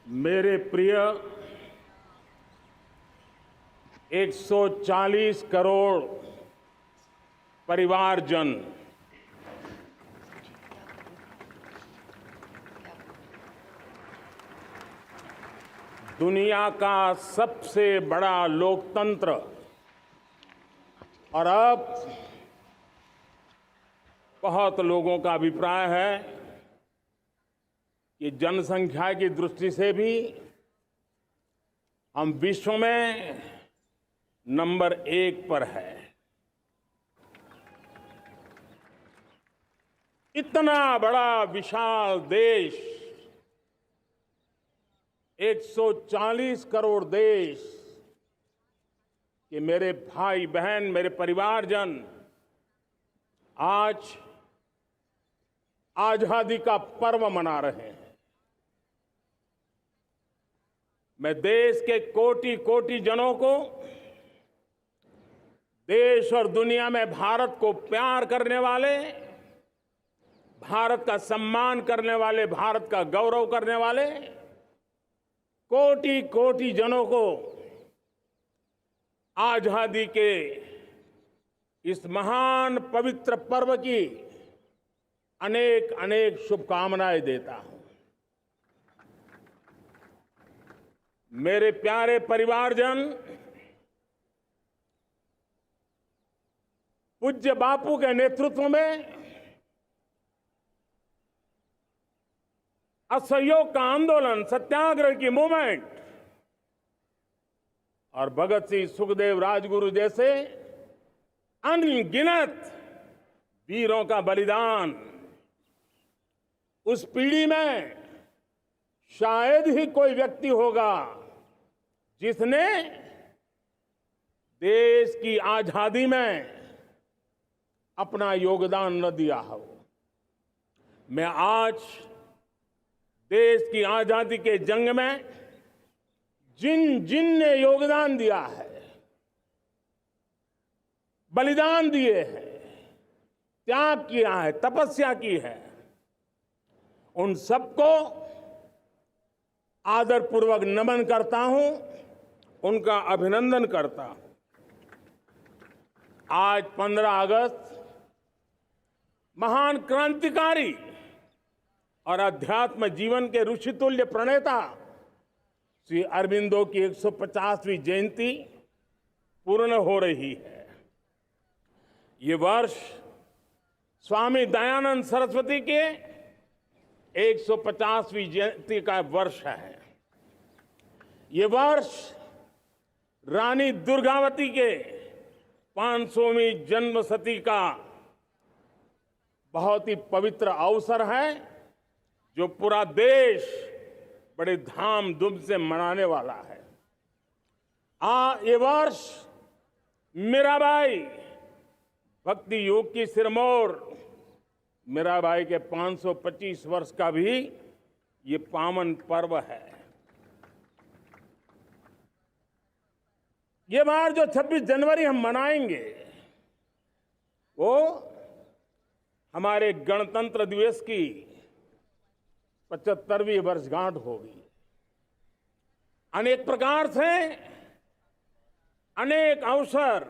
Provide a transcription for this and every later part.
मेरे प्रिय 140 करोड़ परिवारजन, दुनिया का सबसे बड़ा लोकतंत्र और अब बहुत लोगों का अभिप्राय है कि जनसंख्या की दृष्टि से भी हम विश्व में नंबर 1 पर है। इतना बड़ा विशाल देश, 140 करोड़ देश कि मेरे भाई बहन, मेरे परिवारजन आज आजादी का पर्व मना रहे हैं। मैं देश के कोटि कोटि जनों को, देश और दुनिया में भारत को प्यार करने वाले, भारत का सम्मान करने वाले, भारत का गौरव करने वाले कोटि कोटि जनों को आजादी के इस महान पवित्र पर्व की अनेक अनेक शुभकामनाएं देता हूं। मेरे प्यारे परिवारजन, पूज्य बापू के नेतृत्व में असहयोग का आंदोलन, सत्याग्रह की मूवमेंट और भगत सिंह, सुखदेव, राजगुरु जैसे अनगिनत वीरों का बलिदान, उस पीढ़ी में शायद ही कोई व्यक्ति होगा जिसने देश की आजादी में अपना योगदान न दिया हो। मैं आज देश की आजादी के जंग में जिन जिन ने योगदान दिया है, बलिदान दिए हैं, त्याग किया है, तपस्या की है, उन सबको आदरपूर्वक नमन करता हूं, उनका अभिनंदन करता हूं। आज 15 अगस्त महान क्रांतिकारी और अध्यात्म जीवन के ऋषितुल्य प्रणेता श्री अरबिंदो की 150वीं जयंती पूर्ण हो रही है। ये वर्ष स्वामी दयानंद सरस्वती के 150वीं जयंती का वर्ष है। ये वर्ष रानी दुर्गावती के 500वीं जन्मशती का बहुत ही पवित्र अवसर है, जो पूरा देश बड़े धामधूम से मनाने वाला है। ये वर्ष मीराबाई, भक्ति योग की सिरमौर मीराबाई के 525 वर्ष का भी ये पावन पर्व है। ये बार जो 26 जनवरी हम मनाएंगे वो हमारे गणतंत्र दिवस की 75वीं वर्षगांठ होगी। अनेक प्रकार से अनेक अवसर,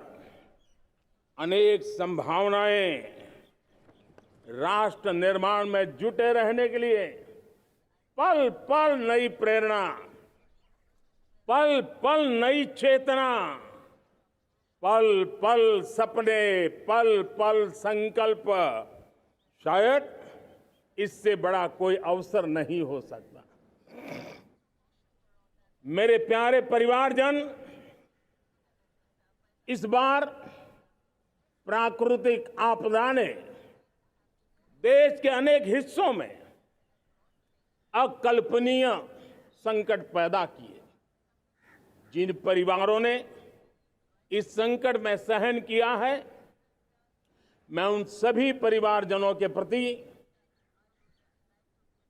अनेक संभावनाएं राष्ट्र निर्माण में जुटे रहने के लिए पल पल नई प्रेरणा, पल पल नई चेतना, पल पल सपने, पल पल संकल्प, शायद इससे बड़ा कोई अवसर नहीं हो सकता। मेरे प्यारे परिवारजन, इस बार प्राकृतिक आपदा ने देश के अनेक हिस्सों में अकल्पनीय संकट पैदा किए। जिन परिवारों ने इस संकट में सहन किया है, मैं उन सभी परिवारजनों के प्रति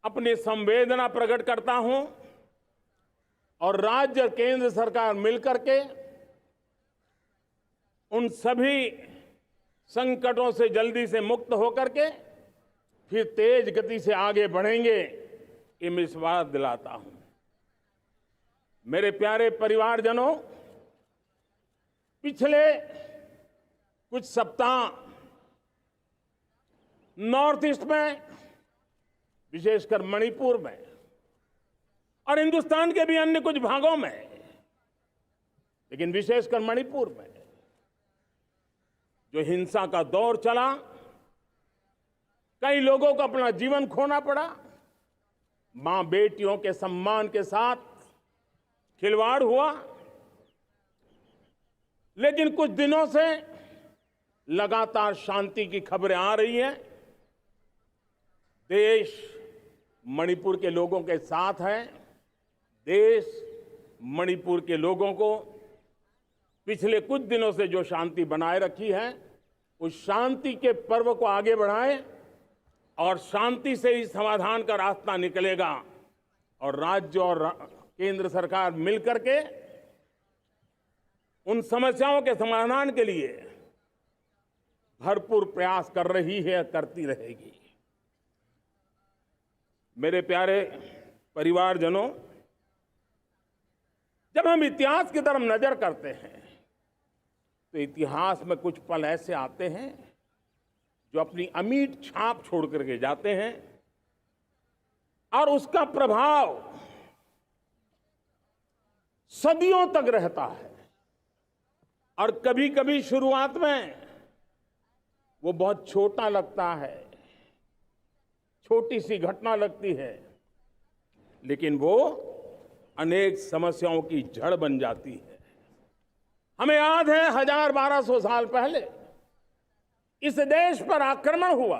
अपनी संवेदना प्रकट करता हूं और राज्य और केंद्र सरकार मिलकर के उन सभी संकटों से जल्दी से मुक्त होकर के फिर तेज गति से आगे बढ़ेंगे, ये मैं विश्वास दिलाता हूं। मेरे प्यारे परिवारजनों, पिछले कुछ सप्ताह नॉर्थ ईस्ट में, विशेषकर मणिपुर में और हिंदुस्तान के भी अन्य कुछ भागों में, लेकिन विशेषकर मणिपुर में जो हिंसा का दौर चला, कई लोगों को अपना जीवन खोना पड़ा, मां बेटियों के सम्मान के साथ खिलवाड़ हुआ। लेकिन कुछ दिनों से लगातार शांति की खबरें आ रही हैं। देश मणिपुर के लोगों के साथ है। देश मणिपुर के लोगों को पिछले कुछ दिनों से जो शांति बनाए रखी है, उस शांति के पर्व को आगे बढ़ाएं और शांति से ही समाधान का रास्ता निकलेगा। और राज्य और केंद्र सरकार मिलकर के उन समस्याओं के समाधान के लिए भरपूर प्रयास कर रही है, करती रहेगी। मेरे प्यारे परिवारजनों, जब हम इतिहास की तरफ नजर करते हैं तो इतिहास में कुछ पल ऐसे आते हैं जो अपनी अमिट छाप छोड़ करके जाते हैं और उसका प्रभाव सदियों तक रहता है। और कभी कभी शुरुआत में वो बहुत छोटा लगता है, छोटी सी घटना लगती है, लेकिन वो अनेक समस्याओं की जड़ बन जाती है। हमें याद है 1000-1200 साल पहले इस देश पर आक्रमण हुआ।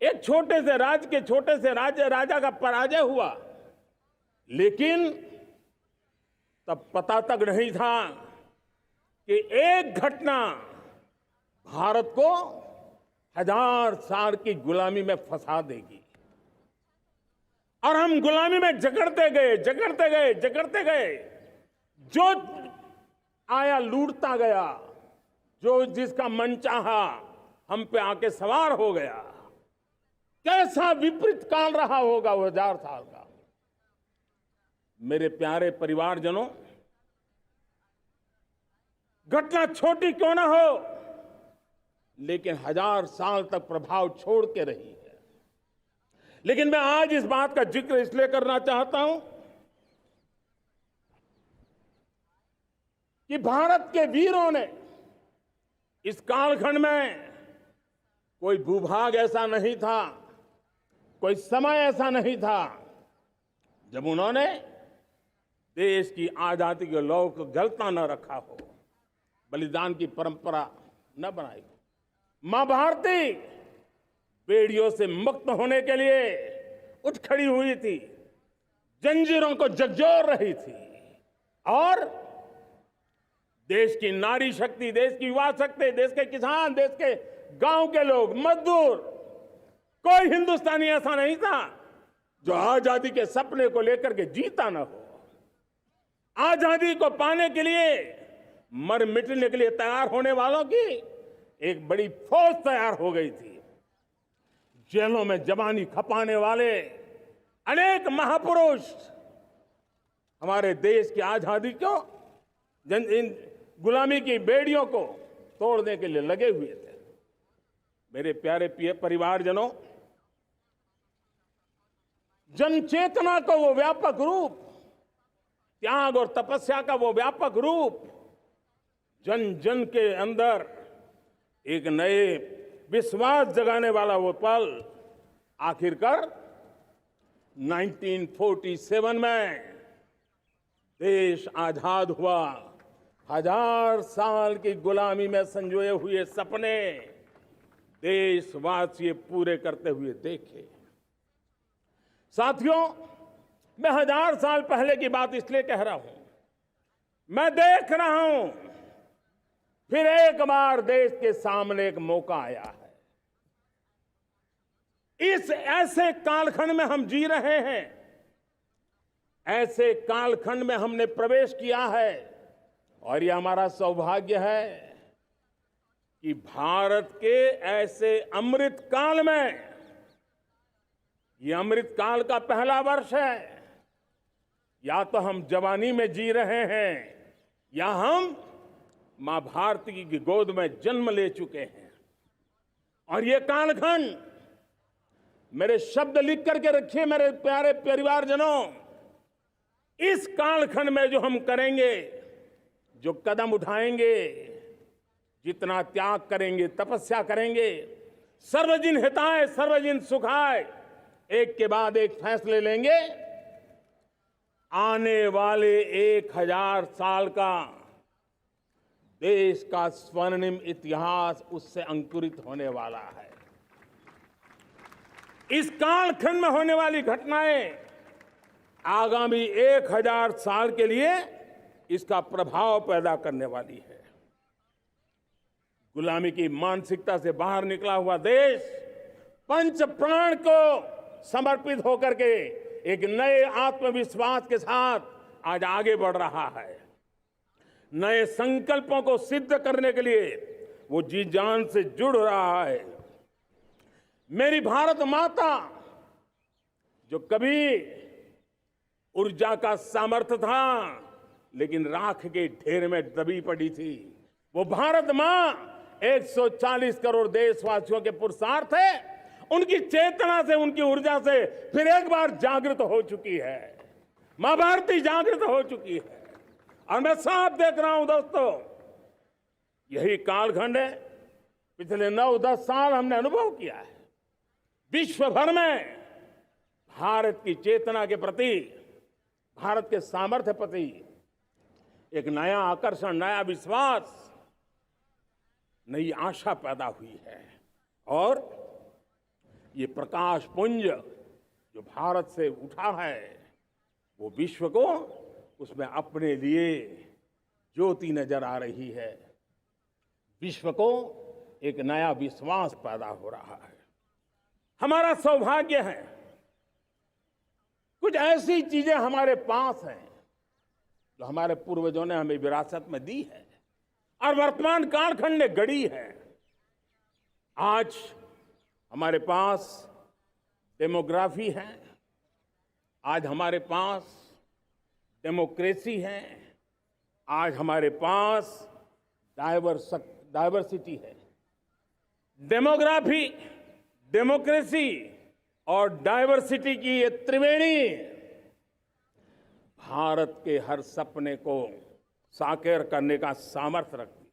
एक छोटे से राज्य के छोटे से राजा का पराजय हुआ, लेकिन तब पता तक नहीं था कि एक घटना भारत को 1000 साल की गुलामी में फंसा देगी। और हम गुलामी में जकड़ते गए, जो आया लूटता गया, जो जिसका मन चाहा हम पे आके सवार हो गया। कैसा विपरीत काल रहा होगा वो 1000 साल का। मेरे प्यारे परिवारजनों, घटना छोटी क्यों ना हो, लेकिन 1000 साल तक प्रभाव छोड़ के रही है। लेकिन मैं आज इस बात का जिक्र इसलिए करना चाहता हूं कि भारत के वीरों ने इस कालखंड में कोई भूभाग ऐसा नहीं था, कोई समय ऐसा नहीं था जब उन्होंने देश की आजादी के लौ को गलता न रखा हो, बलिदान की परंपरा न बनाई हो। मां भारती बेड़ियों से मुक्त होने के लिए उठ खड़ी हुई थी, जंजीरों को झकझोर रही थी। और देश की नारी शक्ति, देश की युवा शक्ति, देश के किसान, देश के गांव के लोग, मजदूर, कोई हिंदुस्तानी ऐसा नहीं था जो आजादी के सपने को लेकर के जीता ना हो। आजादी को पाने के लिए मर मिटने के लिए तैयार होने वालों की एक बड़ी फौज तैयार हो गई थी। जेलों में जवानी खपाने वाले अनेक महापुरुष हमारे देश की आजादी को, इन गुलामी की बेड़ियों को तोड़ने के लिए लगे हुए थे। मेरे प्यारे परिवारजनों, जनचेतना का वो व्यापक रूप, त्याग और तपस्या का वो व्यापक रूप, जन जन के अंदर एक नए विश्वास जगाने वाला वो पल आखिरकार 1947 में देश आजाद हुआ। 1000 साल की गुलामी में संजोए हुए सपने देशवासी पूरे करते हुए देखे। साथियों, मैं 1000 साल पहले की बात इसलिए कह रहा हूं, मैं देख रहा हूं फिर एक बार देश के सामने एक मौका आया है। इस ऐसे कालखंड में हम जी रहे हैं, ऐसे कालखंड में हमने प्रवेश किया है और यह हमारा सौभाग्य है कि भारत के ऐसे अमृत काल में, यह अमृत काल का पहला वर्ष है, या तो हम जवानी में जी रहे हैं या हम मां भारती की गोद में जन्म ले चुके हैं। और ये कालखंड, मेरे शब्द लिख करके रखिए मेरे प्यारे परिवारजनों, इस कालखंड में जो हम करेंगे, जो कदम उठाएंगे, जितना त्याग करेंगे, तपस्या करेंगे, सर्वजन हिताय सर्वजन सुखाय, एक के बाद एक फैसले लेंगे, आने वाले 1000 साल का देश का स्वर्णिम इतिहास उससे अंकुरित होने वाला है। इस कालखंड में होने वाली घटनाएं आगामी 1000 साल के लिए इसका प्रभाव पैदा करने वाली है। गुलामी की मानसिकता से बाहर निकला हुआ देश पंच प्राण को समर्पित होकर के एक नए आत्मविश्वास के साथ आज आगे बढ़ रहा है। नए संकल्पों को सिद्ध करने के लिए वो जी जान से जुड़ रहा है। मेरी भारत माता, जो कभी ऊर्जा का सामर्थ्य था लेकिन राख के ढेर में दबी पड़ी थी, वो भारत मां 140 करोड़ देशवासियों के पुरुषार्थ है, उनकी चेतना से, उनकी ऊर्जा से फिर एक बार जागृत हो चुकी है। मां भारती जागृत हो चुकी है। और मैं साफ देख रहा हूं दोस्तों, यही कालखंड है, पिछले 9-10 साल हमने अनुभव किया है। विश्व भर में भारत की चेतना के प्रति, भारत के सामर्थ्य प्रति एक नया आकर्षण, नया विश्वास, नई आशा पैदा हुई है। और ये प्रकाश पुंज जो भारत से उठा है, वो विश्व को उसमें अपने लिए ज्योति नजर आ रही है। विश्व को एक नया विश्वास पैदा हो रहा है। हमारा सौभाग्य है, कुछ ऐसी चीजें हमारे पास हैं जो हमारे पूर्वजों ने हमें विरासत में दी है और वर्तमान कालखंड ने गढ़ी है। आज हमारे पास डेमोग्राफी है, आज हमारे पास डेमोक्रेसी है, आज हमारे पास डाइवर्सिटी है। डेमोग्राफी, डेमोक्रेसी और डाइवर्सिटी की ये त्रिवेणी भारत के हर सपने को साकार करने का सामर्थ्य रखती है।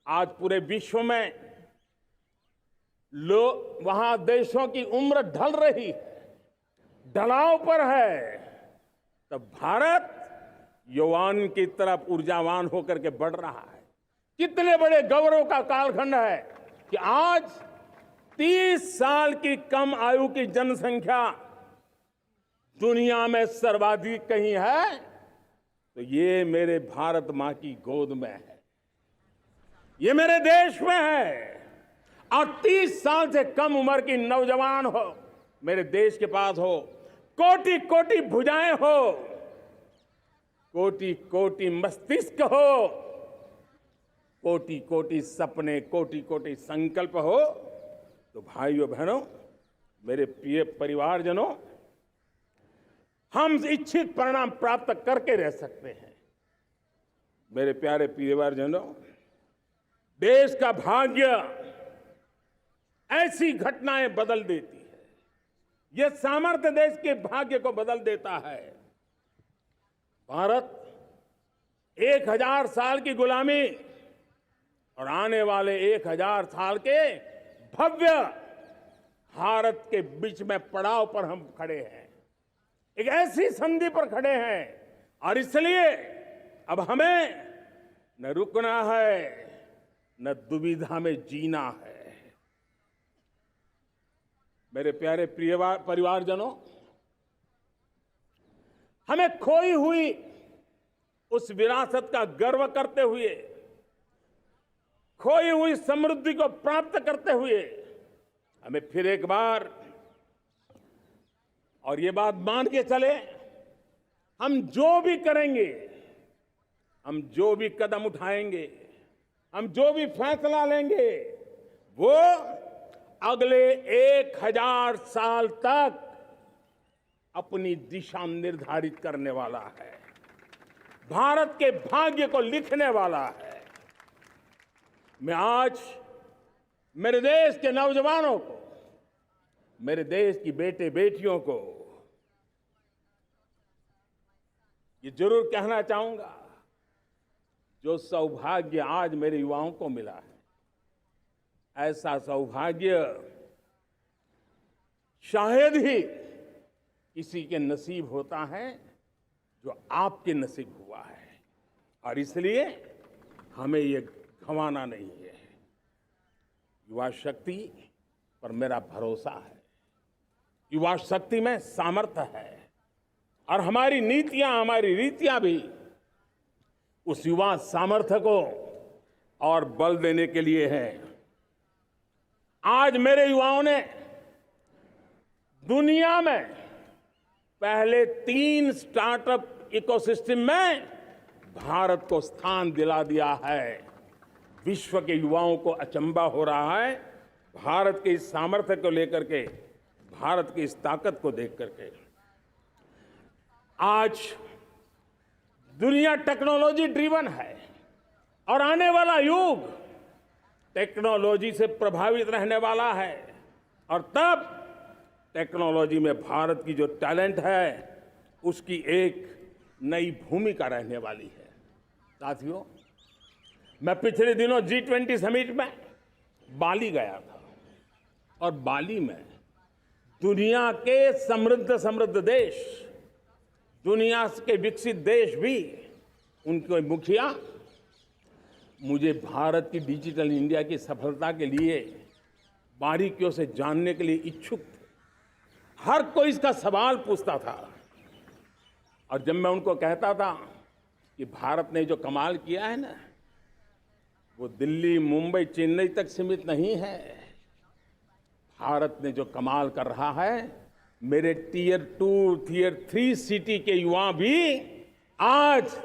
आज पूरे विश्व में वहां देशों की उम्र ढल रही है, ढलाव पर है, तब भारत यौवन की तरफ ऊर्जावान होकर के बढ़ रहा है। कितने बड़े गौरव का कालखंड है कि आज 30 साल की कम आयु की जनसंख्या दुनिया में सर्वाधिक कहीं है तो ये मेरे भारत मां की गोद में है, ये मेरे देश में है। और 30 साल से कम उम्र की नौजवान हो मेरे देश के पास हो, कोटि कोटि भुजाएं हो, कोटि कोटि मस्तिष्क हो, कोटि कोटि सपने, कोटि कोटि संकल्प हो, तो भाइयों बहनों, मेरे प्रिय परिवारजनों, हम इच्छित परिणाम प्राप्त करके रह सकते हैं। मेरे प्यारे परिवारजनों, देश का भाग्य ऐसी घटनाएं बदल देती है। यह सामर्थ्य देश के भाग्य को बदल देता है। भारत 1000 साल की गुलामी और आने वाले 1000 साल के भव्य भारत के बीच में पड़ाव पर हम खड़े हैं, एक ऐसी संधि पर खड़े हैं। और इसलिए अब हमें न रुकना है, न दुविधा में जीना है। मेरे प्यारे परिवारजनों, हमें खोई हुई उस विरासत का गर्व करते हुए, खोई हुई समृद्धि को प्राप्त करते हुए, हमें फिर एक बार, और ये बात मान के चले, हम जो भी करेंगे, हम जो भी कदम उठाएंगे, हम जो भी फैसला लेंगे, वो अगले 1000 साल तक अपनी दिशा निर्धारित करने वाला है, भारत के भाग्य को लिखने वाला है। मैं आज मेरे देश के नौजवानों को, मेरे देश की बेटे बेटियों को ये जरूर कहना चाहूंगा, जो सौभाग्य आज मेरे युवाओं को मिला है, ऐसा सौभाग्य शायद ही किसी के नसीब होता है जो आपके नसीब हुआ है। और इसलिए हमें ये गंवाना नहीं है। युवा शक्ति पर मेरा भरोसा है, युवा शक्ति में सामर्थ्य है, और हमारी नीतियां, हमारी रीतियां भी उस युवा सामर्थ्य को और बल देने के लिए है। आज मेरे युवाओं ने दुनिया में पहले 3 स्टार्टअप इकोसिस्टम में भारत को स्थान दिला दिया है। विश्व के युवाओं को अचंभा हो रहा है भारत के इस सामर्थ्य को लेकर के, भारत की इस ताकत को देख करके। आज दुनिया टेक्नोलॉजी ड्रिवन है और आने वाला युग टेक्नोलॉजी से प्रभावित रहने वाला है, और तब टेक्नोलॉजी में भारत की जो टैलेंट है उसकी एक नई भूमिका रहने वाली है। साथियों, मैं पिछले दिनों G20 समिट में बाली गया था, और बाली में दुनिया के समृद्ध देश, दुनिया के विकसित देश भी, उनके मुखिया मुझे भारत की डिजिटल इंडिया की सफलता के लिए बारीकियों से जानने के लिए इच्छुक थे। हर कोई इसका सवाल पूछता था, और जब मैं उनको कहता था कि भारत ने जो कमाल किया है ना, वो दिल्ली, मुंबई, चेन्नई तक सीमित नहीं है। भारत ने जो कमाल कर रहा है, मेरे टियर 2, टियर 3 सिटी के युवा भी आज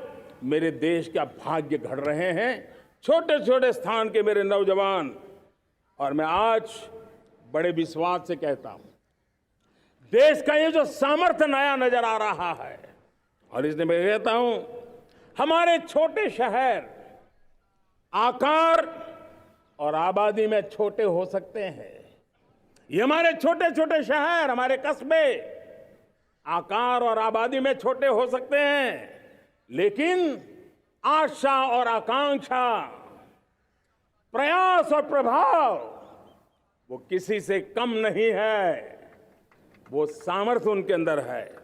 मेरे देश का भाग्य गढ़ रहे हैं, छोटे छोटे स्थान के मेरे नौजवान। और मैं आज बड़े विश्वास से कहता हूं, देश का ये जो सामर्थ्य नया नजर आ रहा है, और इसलिए मैं कहता हूं, हमारे छोटे शहर आकार और आबादी में छोटे हो सकते हैं। ये हमारे छोटे छोटे शहर, हमारे कस्बे आकार और आबादी में छोटे हो सकते हैं, लेकिन आशा और आकांक्षा, प्रयास और प्रभाव वो किसी से कम नहीं है। वो सामर्थ्य उनके अंदर है।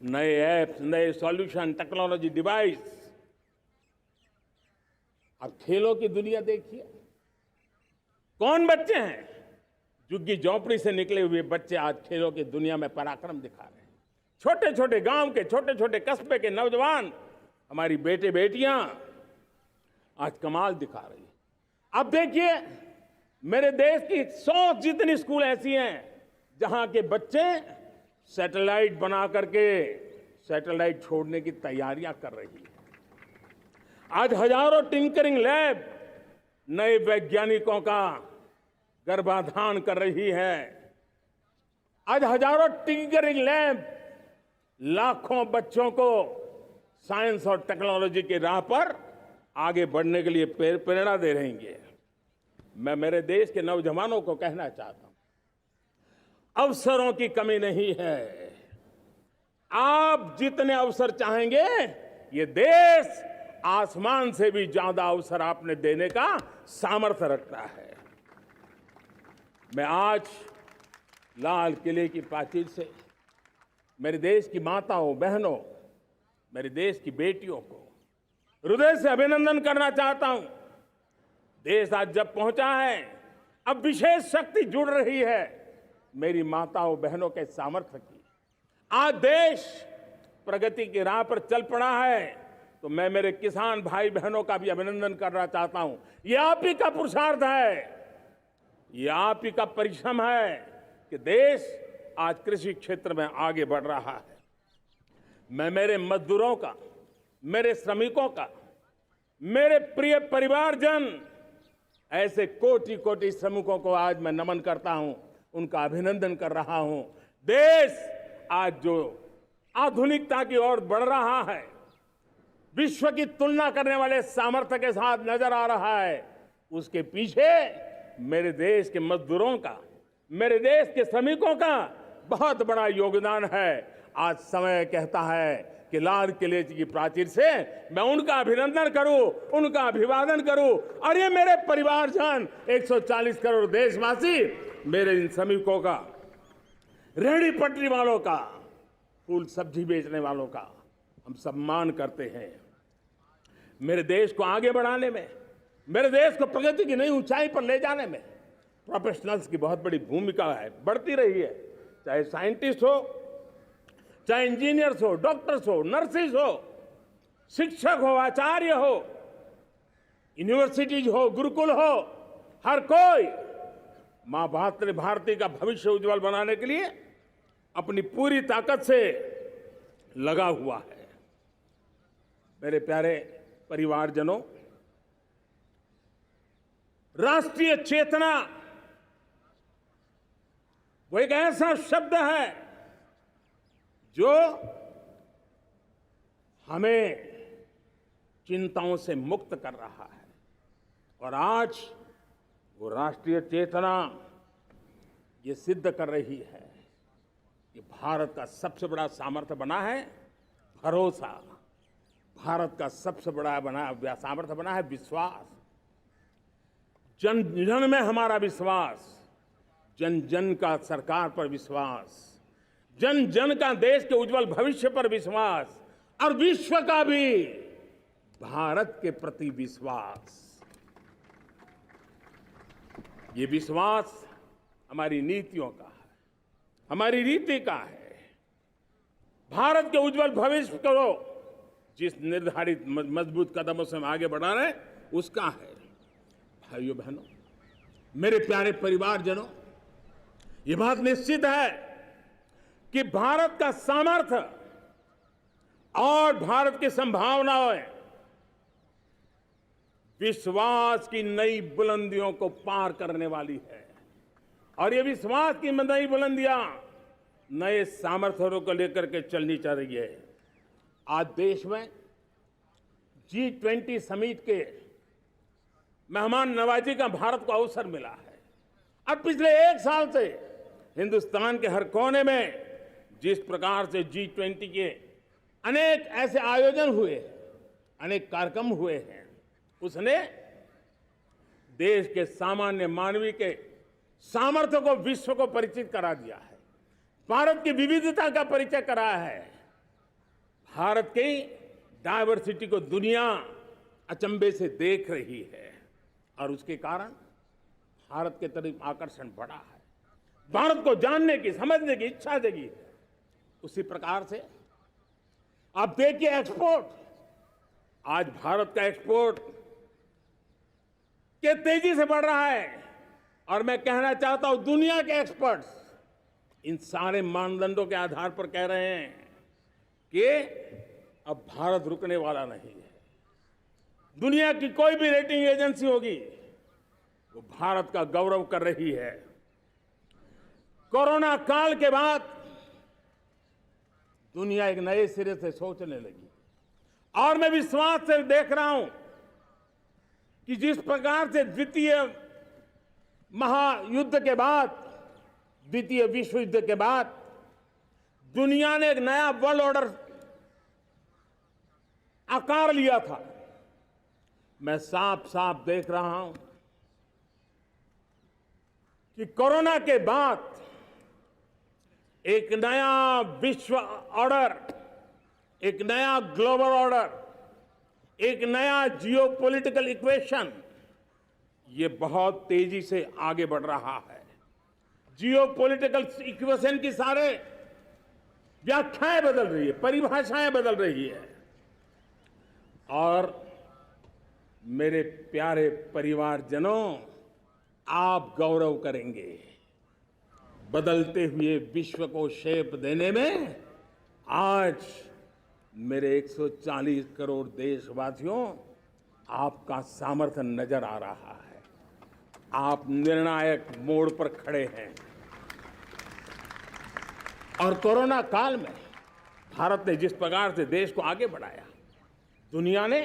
नए ऐप्स, नए सॉल्यूशन, टेक्नोलॉजी डिवाइस। अब खेलों की दुनिया देखिए, कौन बच्चे हैं? झुग्गी झोंपड़ी से निकले हुए बच्चे आज खेलों की दुनिया में पराक्रम दिखा रहे हैं। छोटे छोटे गांव के, छोटे छोटे कस्बे के नौजवान, हमारी बेटे बेटियां आज कमाल दिखा रही हैं। अब देखिए, मेरे देश की 100 जितनी स्कूल ऐसी हैं जहां के बच्चे सैटेलाइट बना करके सैटेलाइट छोड़ने की तैयारियां कर रही हैं। आज हजारों टिंकरिंग लैब नए वैज्ञानिकों का गर्भाधान कर रही है। आज हजारों टिंकरिंग लैब लाखों बच्चों को साइंस और टेक्नोलॉजी के राह पर आगे बढ़ने के लिए प्रेरणा दे रही हैं। मैं मेरे देश के नौजवानों को कहना चाहता हूं, अवसरों की कमी नहीं है। आप जितने अवसर चाहेंगे, ये देश आसमान से भी ज्यादा अवसर आपने देने का सामर्थ्य रखता है। मैं आज लाल किले की प्राचीर से मेरे देश की माताओं, बहनों, मेरे देश की बेटियों को हृदय से अभिनंदन करना चाहता हूं। देश आज जब पहुंचा है, अब विशेष शक्ति जुड़ रही है मेरी माताओं बहनों के सामर्थ्य की। आज देश प्रगति की राह पर चल पड़ा है, तो मैं मेरे किसान भाई बहनों का भी अभिनंदन करना चाहता हूं। ये आप ही का पुरुषार्थ है, ये आप ही का परिश्रम है कि देश आज कृषि क्षेत्र में आगे बढ़ रहा है। मैं मेरे मजदूरों का, मेरे श्रमिकों का, मेरे प्रिय परिवारजन, ऐसे कोटि कोटि श्रमिकों को आज मैं नमन करता हूं, उनका अभिनंदन कर रहा हूं। देश आज जो आधुनिकता की ओर बढ़ रहा है, विश्व की तुलना करने वाले सामर्थ्य के साथ नजर आ रहा है, उसके पीछे मेरे देश के मजदूरों का, मेरे देश के श्रमिकों का बहुत बड़ा योगदान है। आज समय कहता है कि लाल किले की प्राचीर से मैं उनका अभिनंदन करूं, उनका अभिवादन करूं, और ये मेरे परिवारजन 140 करोड़ देशवासी, मेरे इन श्रमिकों का, रेहड़ी पटरी वालों का, फूल सब्जी बेचने वालों का हम सम्मान करते हैं। मेरे देश को आगे बढ़ाने में, मेरे देश को प्रगति की नई ऊंचाई पर ले जाने में प्रोफेशनल्स की बहुत बड़ी भूमिका है, बढ़ती रही है। चाहे साइंटिस्ट हो, चाहे इंजीनियर्स हो, डॉक्टर्स हो, नर्सिस हो, शिक्षक हो, आचार्य हो, यूनिवर्सिटीज हो, गुरुकुल हो, हर कोई मां भारती का भविष्य उज्जवल बनाने के लिए अपनी पूरी ताकत से लगा हुआ है। मेरे प्यारे परिवारजनों, राष्ट्रीय चेतना वो एक ऐसा शब्द है जो हमें चिंताओं से मुक्त कर रहा है, और आज वो राष्ट्रीय चेतना ये सिद्ध कर रही है कि भारत का सबसे बड़ा सामर्थ्य बना है भरोसा, भारत का सबसे बड़ा सामर्थ्य बना है विश्वास। जन जन में हमारा विश्वास, जन जन का सरकार पर विश्वास, जन जन का देश के उज्जवल भविष्य पर विश्वास, और विश्व का भी भारत के प्रति विश्वास। ये विश्वास हमारी नीतियों का है, हमारी रीति का है। भारत के उज्जवल भविष्य को जिस निर्धारित मजबूत कदमों से हम आगे बढ़ा रहे हैं, उसका है। भाइयों बहनों, मेरे प्यारे परिवारजनों, ये बात निश्चित है कि भारत का सामर्थ्य और भारत की संभावनाएं विश्वास की नई बुलंदियों को पार करने वाली है, और ये विश्वास की नई बुलंदियां नए सामर्थ्यों को लेकर के चलनी चाह रही है। आज देश में G20 समिट के मेहमान नवाजी का भारत को अवसर मिला है। अब पिछले एक साल से हिंदुस्तान के हर कोने में जिस प्रकार से G20 के अनेक ऐसे आयोजन हुए, अनेक कार्यक्रम हुए हैं, उसने देश के सामान्य मानवी के सामर्थ्य को विश्व को परिचित करा दिया है, भारत की विविधता का परिचय कराया है, भारत की डायवर्सिटी को दुनिया अचंभे से देख रही है, और उसके कारण भारत के तरफ आकर्षण बढ़ा है, भारत को जानने की, समझने की इच्छा जगी है। उसी प्रकार से आप देखिए एक्सपोर्ट, आज भारत का एक्सपोर्ट के तेजी से बढ़ रहा है, और मैं कहना चाहता हूं दुनिया के एक्सपर्ट्स इन सारे मानदंडों के आधार पर कह रहे हैं कि अब भारत रुकने वाला नहीं है। दुनिया की कोई भी रेटिंग एजेंसी होगी वो भारत का गौरव कर रही है। कोरोना काल के बाद दुनिया एक नए सिरे से सोचने लगी, और मैं विश्वास से देख रहा हूं कि जिस प्रकार से द्वितीय महायुद्ध के बाद, द्वितीय विश्व युद्ध के बाद दुनिया ने एक नया वर्ल्ड ऑर्डर आकार लिया था, मैं साफ साफ देख रहा हूं कि कोरोना के बाद एक नया विश्व ऑर्डर, एक नया ग्लोबल ऑर्डर, एक नया जियोपॉलिटिकल इक्वेशन ये बहुत तेजी से आगे बढ़ रहा है। जियोपॉलिटिकल इक्वेशन की सारे व्याख्याएं बदल रही है, परिभाषाएं बदल रही है, और मेरे प्यारे परिवारजनों, आप गौरव करेंगे। बदलते हुए विश्व को शेप देने में आज मेरे 140 करोड़ देशवासियों आपका सामर्थ्य नजर आ रहा है। आप निर्णायक मोड़ पर खड़े हैं। और कोरोना काल में भारत ने जिस प्रकार से देश को आगे बढ़ाया, दुनिया ने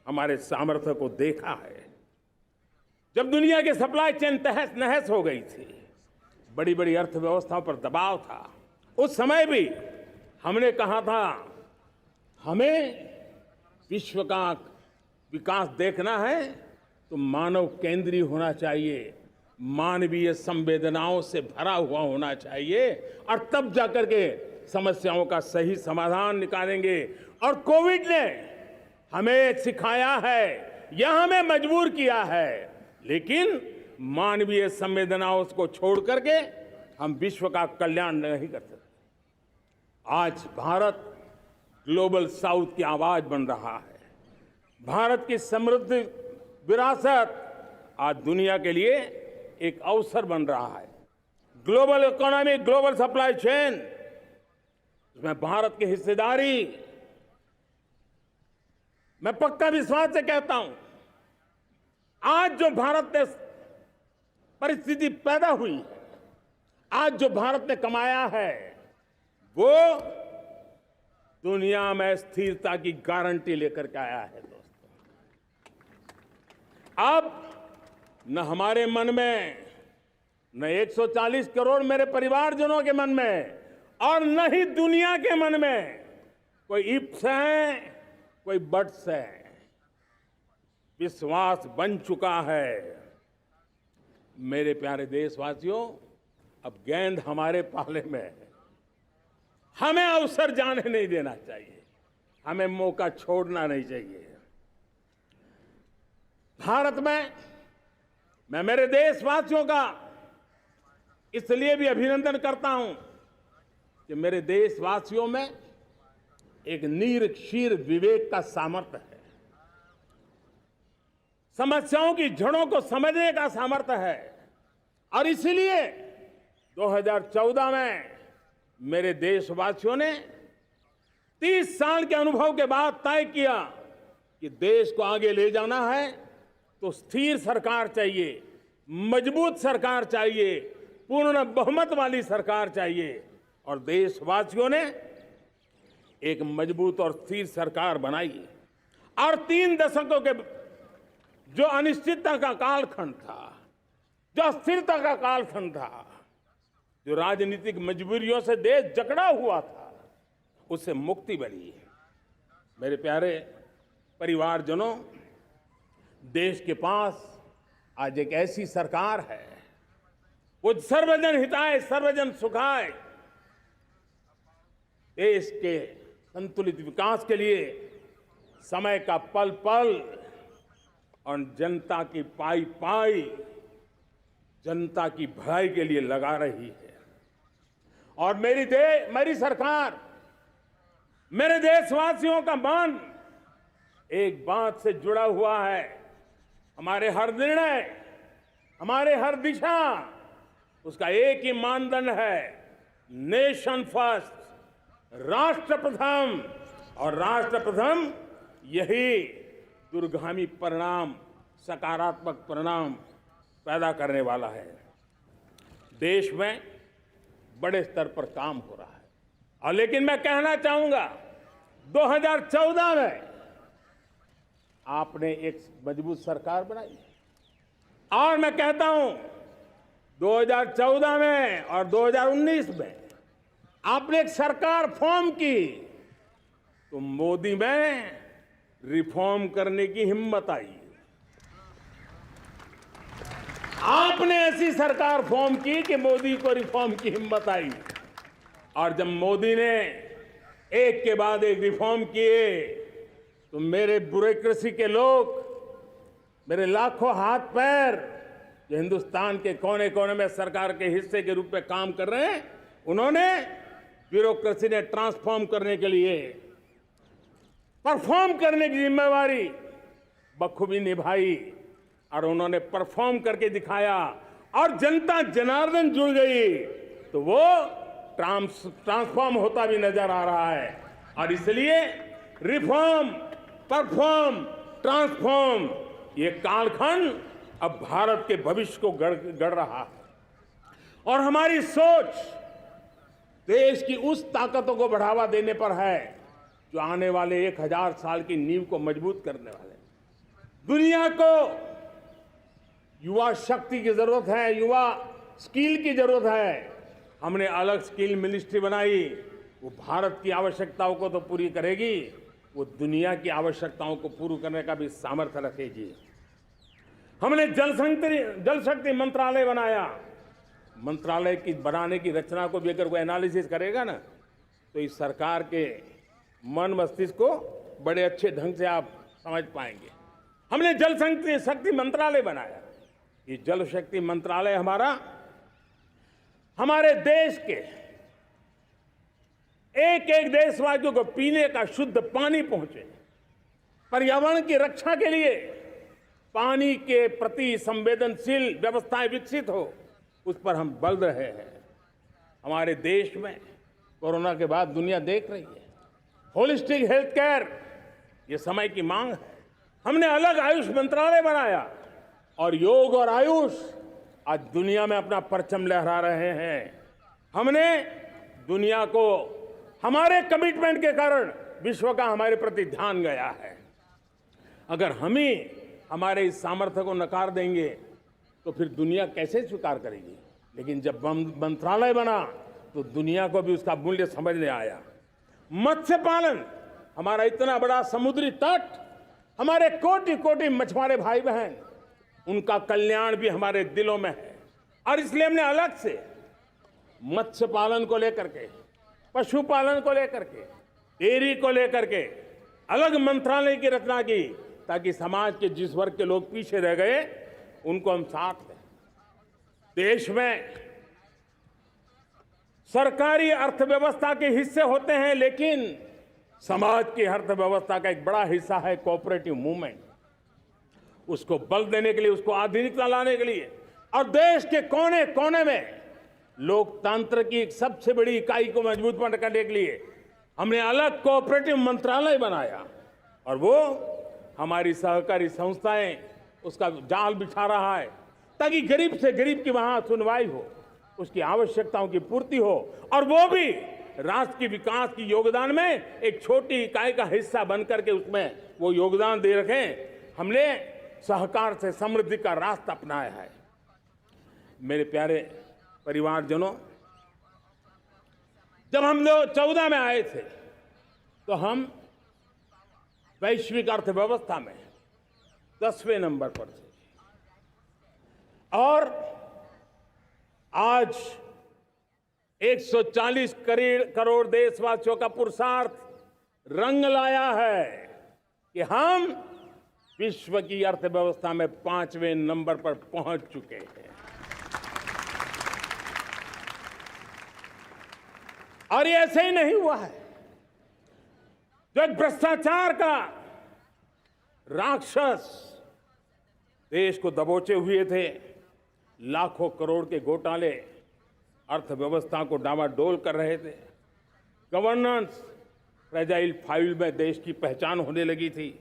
हमारे सामर्थ्य को देखा है। जब दुनिया की सप्लाई चेन तहस नहस हो गई थी, बड़ी बड़ी अर्थव्यवस्थाओं पर दबाव था, उस समय भी हमने कहा था हमें विश्व का विकास देखना है तो मानव केंद्रीय होना चाहिए, मानवीय संवेदनाओं से भरा हुआ होना चाहिए, और तब जाकर के समस्याओं का सही समाधान निकालेंगे। और कोविड ने हमें सिखाया है या हमें मजबूर किया है, लेकिन मानवीय संवेदनाओं को छोड़ करके हम विश्व का कल्याण नहीं कर सकते। आज भारत ग्लोबल साउथ की आवाज बन रहा है। भारत की समृद्ध विरासत आज दुनिया के लिए एक अवसर बन रहा है। Global economy, global supply chain, इसमें भारत की हिस्सेदारी, मैं पक्का विश्वास से कहता हूं, आज जो भारत में परिस्थिति पैदा हुई है, आज जो भारत ने कमाया है, वो दुनिया में स्थिरता की गारंटी लेकर के आया है। दोस्तों, अब न हमारे मन में, न 140 करोड़ मेरे परिवारजनों के मन में, और न ही दुनिया के मन में कोई इफ्स है, कोई बट्स है। विश्वास बन चुका है। मेरे प्यारे देशवासियों, अब गेंद हमारे पाले में है। हमें अवसर जाने नहीं देना चाहिए, हमें मौका छोड़ना नहीं चाहिए। भारत में मैं मेरे देशवासियों का इसलिए भी अभिनंदन करता हूं कि मेरे देशवासियों में एक नीर-क्षीर विवेक का सामर्थ्य है, समस्याओं की जड़ों को समझने का सामर्थ्य है। और इसलिए 2014 में मेरे देशवासियों ने 30 साल के अनुभव के बाद तय किया कि देश को आगे ले जाना है तो स्थिर सरकार चाहिए, मजबूत सरकार चाहिए, पूर्ण बहुमत वाली सरकार चाहिए। और देशवासियों ने एक मजबूत और स्थिर सरकार बनाई। और 3 दशकों के जो अनिश्चितता का कालखंड था, जो अस्थिरता का कालखंड था, जो राजनीतिक मजबूरियों से देश जकड़ा हुआ था, उससे मुक्ति मिली। मेरे प्यारे परिवारजनों, देश के पास आज एक ऐसी सरकार है, वो सर्वजन हिताय सर्वजन सुखाय, देश के संतुलित विकास के लिए समय का पल पल और जनता की पाई पाई, जनता की भलाई के लिए लगा रही है। और मेरी सरकार, मेरे देशवासियों का मन एक बात से जुड़ा हुआ है। हमारे हर निर्णय, हमारे हर दिशा, उसका एक ही मानदंड है, नेशन फर्स्ट, राष्ट्र प्रथम। और राष्ट्र प्रथम यही दूरगामी परिणाम, सकारात्मक परिणाम पैदा करने वाला है। देश में बड़े स्तर पर काम हो रहा है। और लेकिन मैं कहना चाहूंगा, 2014 में आपने एक मजबूत सरकार बनाई, और मैं कहता हूं 2014 में और 2019 में आपने एक सरकार फॉर्म की, तो मोदी में रिफॉर्म करने की हिम्मत आई। आपने ऐसी सरकार फॉर्म की कि मोदी को रिफॉर्म की हिम्मत आई। और जब मोदी ने एक के बाद एक रिफॉर्म किए, तो मेरे ब्यूरोक्रेसी के लोग, मेरे लाखों हाथ पैर जो हिंदुस्तान के कोने कोने में सरकार के हिस्से के रूप में काम कर रहे हैं, उन्होंने ब्यूरोक्रेसी ने ट्रांसफॉर्म करने के लिए, परफॉर्म करने की जिम्मेवारी बखूबी निभाई। और उन्होंने परफॉर्म करके दिखाया, और जनता जनार्दन जुड़ गई, तो वो ट्रांसफॉर्म होता भी नजर आ रहा है। और इसलिए रिफॉर्म, परफॉर्म, ट्रांसफॉर्म, ये कालखंड अब भारत के भविष्य को गढ़ रहा है। और हमारी सोच, देश की उस ताकतों को बढ़ावा देने पर है जो आने वाले 1000 साल की नींव को मजबूत करने वाले हैं। दुनिया को युवा शक्ति की जरूरत है, युवा स्किल की जरूरत है। हमने अलग स्किल मिनिस्ट्री बनाई, वो भारत की आवश्यकताओं को तो पूरी करेगी, वो दुनिया की आवश्यकताओं को पूरी करने का भी सामर्थ्य रखेगी। हमने जल शक्ति मंत्रालय बनाया। मंत्रालय की बनाने की रचना को भी अगर कोई एनालिसिस करेगा ना, तो इस सरकार के मन मस्तिष्क को बड़े अच्छे ढंग से आप समझ पाएंगे। हमने जल शक्ति मंत्रालय बनाया। ये जल शक्ति मंत्रालय हमारे देश के एक एक देशवासियों को पीने का शुद्ध पानी पहुंचे, पर्यावरण की रक्षा के लिए पानी के प्रति संवेदनशील व्यवस्थाएं विकसित हो, उस पर हम बल रहे हैं। हमारे देश में कोरोना के बाद दुनिया देख रही है होलिस्टिक हेल्थ केयर, ये समय की मांग है। हमने अलग आयुष मंत्रालय बनाया और योग और आयुष आज दुनिया में अपना परचम लहरा रहे हैं। हमने दुनिया को हमारे कमिटमेंट के कारण विश्व का हमारे प्रति ध्यान गया है। अगर हम ही हमारे इस सामर्थ्य को नकार देंगे तो फिर दुनिया कैसे स्वीकार करेगी। लेकिन जब मंत्रालय बना तो दुनिया को भी उसका मूल्य समझ में आया। मत्स्य पालन, हमारा इतना बड़ा समुद्री तट, हमारे कोटि कोटि मछुआरे भाई बहन, उनका कल्याण भी हमारे दिलों में है। और इसलिए हमने अलग से मत्स्य पालन को लेकर के, पशुपालन को लेकर के, डेयरी को लेकर के अलग मंत्रालय की रचना की, ताकि समाज के जिस वर्ग के लोग पीछे रह गए उनको हम साथ लें। देश में सरकारी अर्थव्यवस्था के हिस्से होते हैं, लेकिन समाज की अर्थव्यवस्था का एक बड़ा हिस्सा है कोऑपरेटिव मूवमेंट। उसको बल देने के लिए, उसको आधुनिकता लाने के लिए और देश के कोने कोने में लोकतंत्र की एक सबसे बड़ी इकाई को मजबूत करने के लिए हमने अलग कोऑपरेटिव मंत्रालय बनाया। और वो हमारी सहकारी संस्थाएं उसका जाल बिछा रहा है, ताकि गरीब से गरीब की वहां सुनवाई हो, उसकी आवश्यकताओं की पूर्ति हो, और वो भी राष्ट्र के विकास की योगदान में एक छोटी इकाई का हिस्सा बनकर के उसमें वो योगदान दे रखें। हमने सहकार से समृद्धि का रास्ता अपनाया है। मेरे प्यारे परिवारजनों, जब हम लोग 14 में आए थे तो हम वैश्विक अर्थव्यवस्था में 10वें नंबर पर थे, और आज 140 करोड़ देशवासियों का पुरुषार्थ रंग लाया है कि हम विश्व की अर्थव्यवस्था में 5वें नंबर पर पहुंच चुके हैं। और ये ऐसे ही नहीं हुआ है। जो एक भ्रष्टाचार का राक्षस देश को दबोचे हुए थे, लाखों करोड़ के घोटाले अर्थव्यवस्था को डामाडोल कर रहे थे, गवर्नेंस फ्रेजाइल फाइल में देश की पहचान होने लगी थी,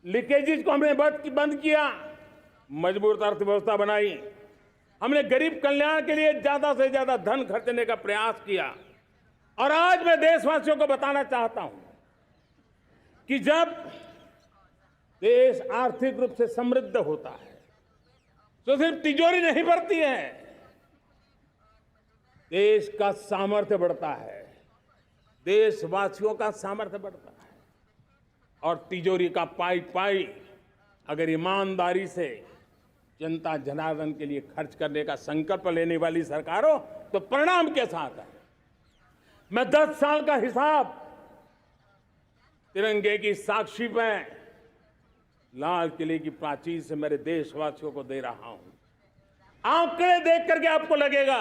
लीकेजेस को हमने बंद किया, मजबूत अर्थव्यवस्था बनाई, हमने गरीब कल्याण के लिए ज्यादा से ज्यादा धन खर्चने का प्रयास किया। और आज मैं देशवासियों को बताना चाहता हूं कि जब देश आर्थिक रूप से समृद्ध होता है तो सिर्फ तिजोरी नहीं भरती है, देश का सामर्थ्य बढ़ता है, देशवासियों का सामर्थ्य बढ़ता है। और तिजोरी का पाई पाई अगर ईमानदारी से जनता जनार्दन के लिए खर्च करने का संकल्प लेने वाली सरकार हो तो परिणाम के साथ है। मैं 10 साल का हिसाब तिरंगे की साक्षी में लाल किले की प्राचीर से मेरे देशवासियों को दे रहा हूं। आंकड़े देख करके आपको लगेगा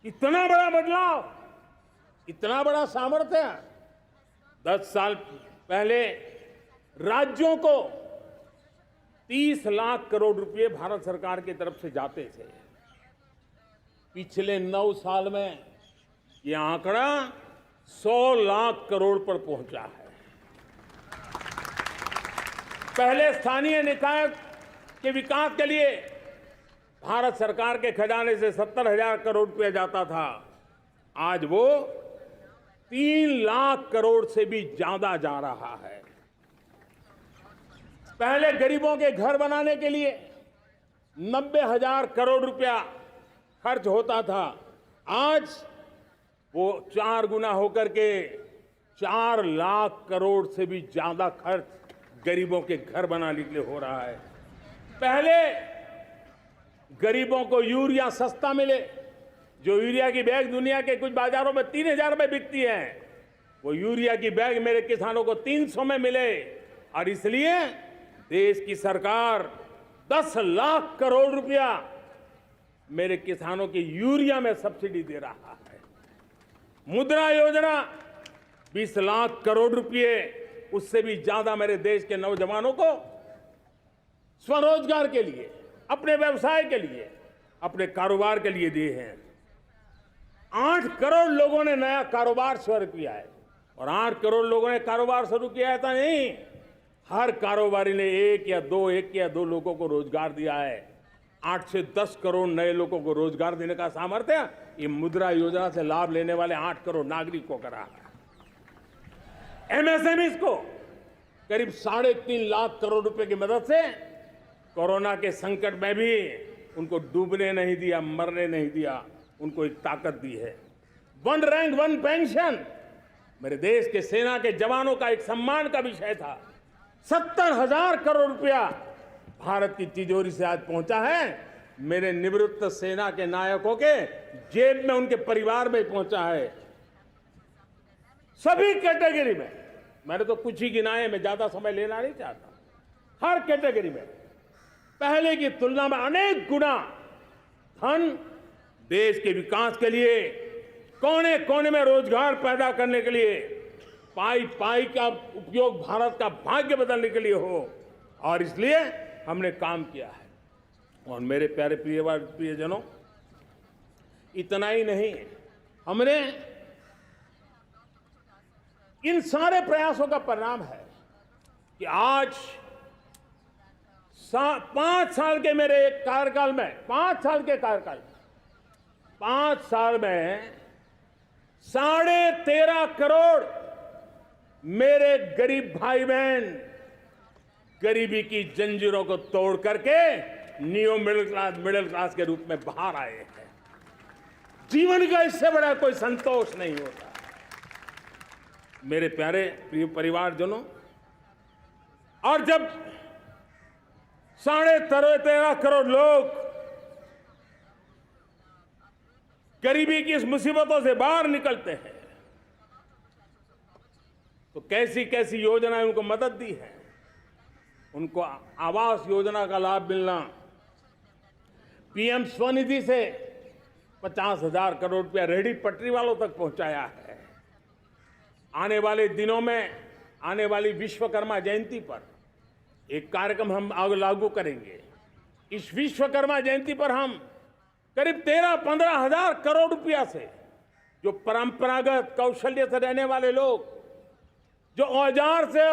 इतना बड़ा बदलाव, इतना बड़ा सामर्थ्य। 10 साल पहले राज्यों को 30 लाख करोड़ रुपए भारत सरकार की तरफ से जाते थे। पिछले 9 साल में यह आंकड़ा 100 लाख करोड़ पर पहुंचा है। पहले स्थानीय निकाय के विकास के लिए भारत सरकार के खजाने से 70,000 करोड़ रुपया जाता था। आज वो 3 लाख करोड़ से भी ज्यादा जा रहा है। पहले गरीबों के घर बनाने के लिए 90,000 करोड़ रुपया खर्च होता था। आज वो 4 गुना होकर के 4 लाख करोड़ से भी ज्यादा खर्च गरीबों के घर बनाने के लिए हो रहा है। पहले गरीबों को यूरिया सस्ता मिले, जो यूरिया की बैग दुनिया के कुछ बाजारों में 3,000 में बिकती है, वो यूरिया की बैग मेरे किसानों को 300 में मिले। और इसलिए देश की सरकार 10 लाख करोड़ रुपया मेरे किसानों की यूरिया में सब्सिडी दे रहा है। मुद्रा योजना 20 लाख करोड़ रुपए, उससे भी ज्यादा मेरे देश के नौजवानों को स्वरोजगार के लिए, अपने व्यवसाय के लिए, अपने कारोबार के लिए दिए हैं। 8 करोड़ लोगों ने नया कारोबार शुरू किया है। और 8 करोड़ लोगों ने कारोबार शुरू किया है तो नहीं, हर कारोबारी ने एक या दो लोगों को रोजगार दिया है। 8 से 10 करोड़ नए लोगों को रोजगार देने का सामर्थ्य ये मुद्रा योजना से लाभ लेने वाले 8 करोड़ नागरिक को करा है। एमएसएमईज को करीब 3.5 लाख करोड़ रुपए की मदद से कोरोना के संकट में भी उनको डूबने नहीं दिया, मरने नहीं दिया, उनको एक ताकत दी है। 1 रैंक 1 पेंशन मेरे देश के सेना के जवानों का एक सम्मान का विषय था। 70,000 करोड़ रुपया भारत की तिजोरी से आज पहुंचा है, मेरे निवृत्त सेना के नायकों के जेब में, उनके परिवार में पहुंचा है। सभी कैटेगरी में, मैंने तो कुछ ही गिनाए, मैं ज्यादा समय लेना नहीं चाहता। हर कैटेगरी में पहले की तुलना में अनेक गुना धन देश के विकास के लिए, कोने कोने में रोजगार पैदा करने के लिए, पाई पाई का उपयोग भारत का भाग्य बदलने के लिए हो, और इसलिए हमने काम किया है। और मेरे प्यारे प्रियजनों, इतना ही नहीं, हमने इन सारे प्रयासों का परिणाम है कि आज 5 साल के मेरे एक कार्यकाल में, 5 साल के कार्यकाल में, 5 साल में 13.5 करोड़ मेरे गरीब भाई बहन गरीबी की जंजीरों को तोड़ करके नियो मिडिल क्लास के रूप में बाहर आए हैं। जीवन का इससे बड़ा कोई संतोष नहीं होता। मेरे प्यारे प्रिय परिवारजनों, और जब 13.5 करोड़ लोग गरीबी की इस मुसीबतों से बाहर निकलते हैं, तो कैसी कैसी योजनाएं उनको मदद दी है। उनको आवास योजना का लाभ मिलना, पीएम स्वनिधि से 50,000 करोड़ रुपया रेहड़ी पटरी वालों तक पहुंचाया है। आने वाले दिनों में, आने वाली विश्वकर्मा जयंती पर एक कार्यक्रम हम लागू करेंगे। इस विश्वकर्मा जयंती पर हम करीब 13-15 हजार करोड़ रुपया से, जो परंपरागत कौशल्य से रहने वाले लोग, जो औजार से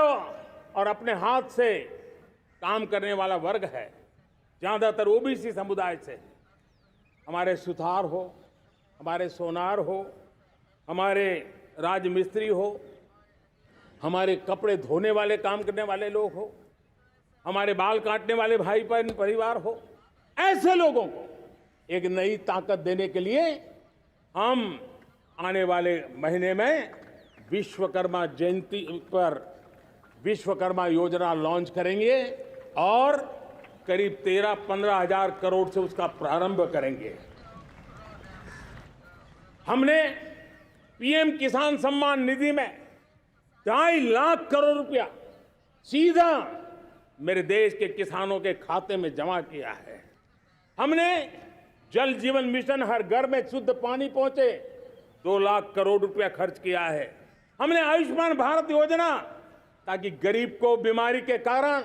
और अपने हाथ से काम करने वाला वर्ग है, ज्यादातर ओबीसी समुदाय से, हमारे सुथार हो, हमारे सोनार हो, हमारे राजमिस्त्री हो, हमारे कपड़े धोने वाले काम करने वाले लोग हो, हमारे बाल काटने वाले भाई बहन परिवार हो, ऐसे लोगों को एक नई ताकत देने के लिए हम आने वाले महीने में विश्वकर्मा जयंती पर विश्वकर्मा योजना लॉन्च करेंगे और करीब 13-15 हजार करोड़ से उसका प्रारंभ करेंगे। हमने पीएम किसान सम्मान निधि में 2.5 लाख करोड़ रुपया सीधा मेरे देश के किसानों के खाते में जमा किया है। हमने जल जीवन मिशन, हर घर में शुद्ध पानी पहुंचे, 2 लाख करोड़ रुपया खर्च किया है। हमने आयुष्मान भारत योजना, ताकि गरीब को बीमारी के कारण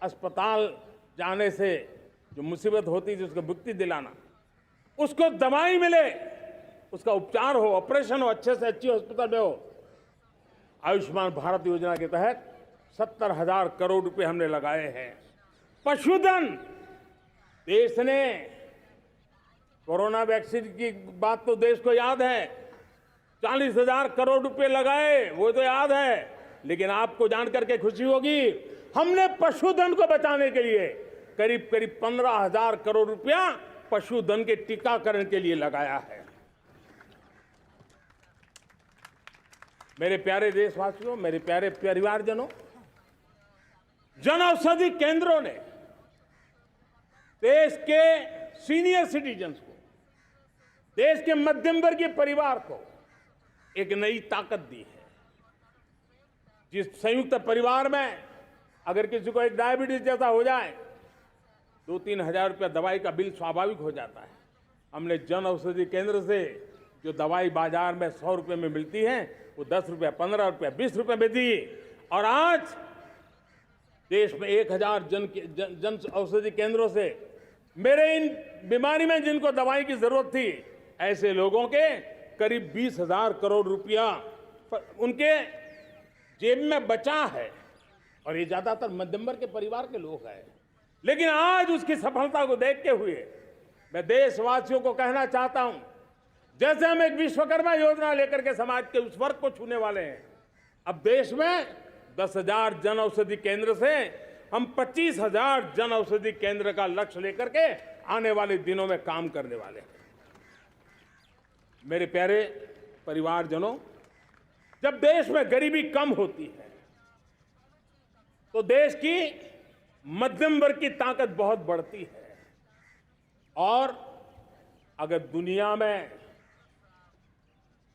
अस्पताल जाने से जो मुसीबत होती थी उसको मुक्ति दिलाना, उसको दवाई मिले, उसका उपचार हो, ऑपरेशन हो, अच्छे से अच्छी हॉस्पिटल में हो। आयुष्मान भारत योजना के तहत 70,000 करोड़ रुपए हमने लगाए हैं। पशुधन, देश ने कोरोना वैक्सीन की बात तो देश को याद है, 40,000 करोड़ रुपए लगाए, वो तो याद है। लेकिन आपको जानकर के खुशी होगी, हमने पशुधन को बचाने के लिए करीब करीब 15,000 करोड़ रुपया पशुधन के टीकाकरण के लिए लगाया है। मेरे प्यारे देशवासियों, मेरे प्यारे परिवारजनों, जन औषधि केंद्रों ने देश के सीनियर सिटीजन्स को, देश के मध्यम वर्गीय परिवार को एक नई ताकत दी है। जिस संयुक्त परिवार में अगर किसी को एक डायबिटीज जैसा हो जाए, 2-3 हजार रुपया दवाई का बिल स्वाभाविक हो जाता है। हमने जन औषधि केंद्र से जो दवाई बाजार में 100 रुपये में मिलती है, वो 10 रुपया, 15 रुपया, 20 रुपये में दी। और आज देश में 1000 जन औषधि केंद्रों से मेरे इन बीमारी में जिनको दवाई की जरूरत थी, ऐसे लोगों के करीब 20,000 करोड़ रुपया उनके जेब में बचा है। और ये ज्यादातर मध्यम वर्ग के परिवार के लोग हैं। लेकिन आज उसकी सफलता को देखते हुए मैं देशवासियों को कहना चाहता हूं, जैसे हम एक विश्वकर्मा योजना लेकर के समाज के उस वर्ग को छूने वाले हैं, अब देश में 10,000 जन औषधि केंद्र से हम 25,000 जन औषधि केंद्र का लक्ष्य लेकर के आने वाले दिनों में काम करने वाले हैं। मेरे प्यारे परिवारजनों, जब देश में गरीबी कम होती है तो देश की मध्यम वर्ग की ताकत बहुत बढ़ती है। और अगर दुनिया में,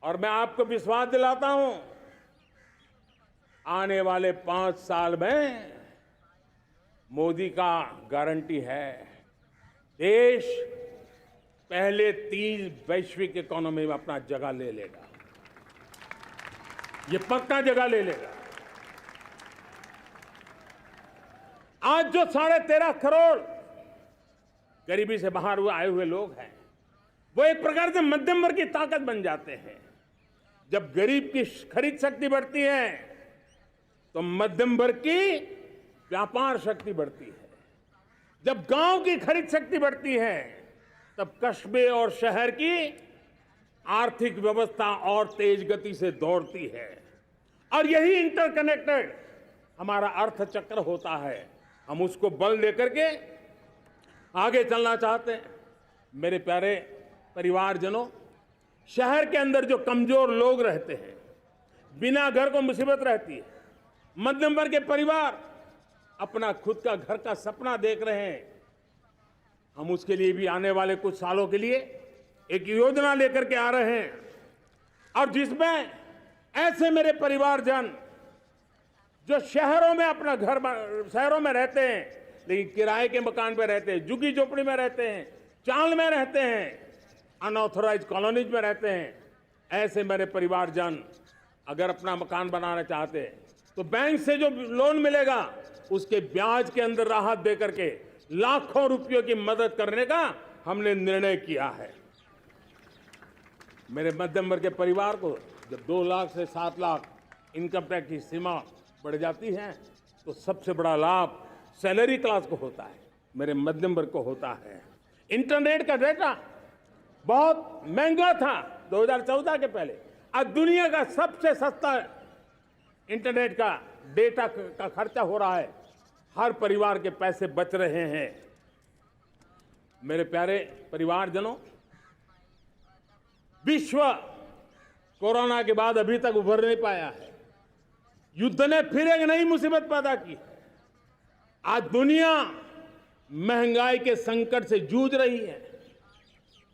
और मैं आपको विश्वास दिलाता हूं, आने वाले 5 साल में मोदी का गारंटी है, देश पहले 3 वैश्विक इकोनॉमी में अपना जगह ले लेगा। ये पक्का जगह ले लेगा। आज जो 13.5 करोड़ गरीबी से बाहर आए हुए लोग हैं, वो एक प्रकार से मध्यम वर्ग की ताकत बन जाते हैं। जब गरीब की खरीद शक्ति बढ़ती है तो मध्यम वर्ग की व्यापार शक्ति बढ़ती है। जब गांव की खरीद शक्ति बढ़ती है तब कस्बे और शहर की आर्थिक व्यवस्था और तेज गति से दौड़ती है। और यही इंटरकनेक्टेड हमारा अर्थचक्र होता है। हम उसको बल लेकर के आगे चलना चाहते हैं। मेरे प्यारे परिवारजनों, शहर के अंदर जो कमजोर लोग रहते हैं, बिना घर को मुसीबत रहती है, मध्यम वर्ग के परिवार अपना खुद का घर का सपना देख रहे हैं, हम उसके लिए भी आने वाले कुछ सालों के लिए एक योजना लेकर के आ रहे हैं। और जिसमें ऐसे मेरे परिवारजन जो शहरों में अपना घर, शहरों में रहते हैं लेकिन किराए के मकान पे रहते हैं, झुग्गी झोपड़ी में रहते हैं, चाल में रहते हैं, अनऑथोराइज कॉलोनीज में रहते हैं, ऐसे मेरे परिवारजन अगर अपना मकान बनाना चाहते हैं तो बैंक से जो लोन मिलेगा उसके ब्याज के अंदर राहत देकर के लाखों रुपयों की मदद करने का हमने निर्णय किया है। मेरे मध्यम वर्ग के परिवार को जब 2 लाख से 7 लाख इनकम टैक्स की सीमा बढ़ जाती है तो सबसे बड़ा लाभ सैलरी क्लास को होता है, मेरे मध्यम वर्ग को होता है। इंटरनेट का डेटा बहुत महंगा था 2014 के पहले, आज दुनिया का सबसे सस्ता इंटरनेट का डेटा का खर्चा हो रहा है। हर परिवार के पैसे बच रहे हैं। मेरे प्यारे परिवारजनों, विश्व कोरोना के बाद अभी तक उभर नहीं पाया है। युद्ध ने फिर एक नई मुसीबत पैदा की है। आज दुनिया महंगाई के संकट से जूझ रही है।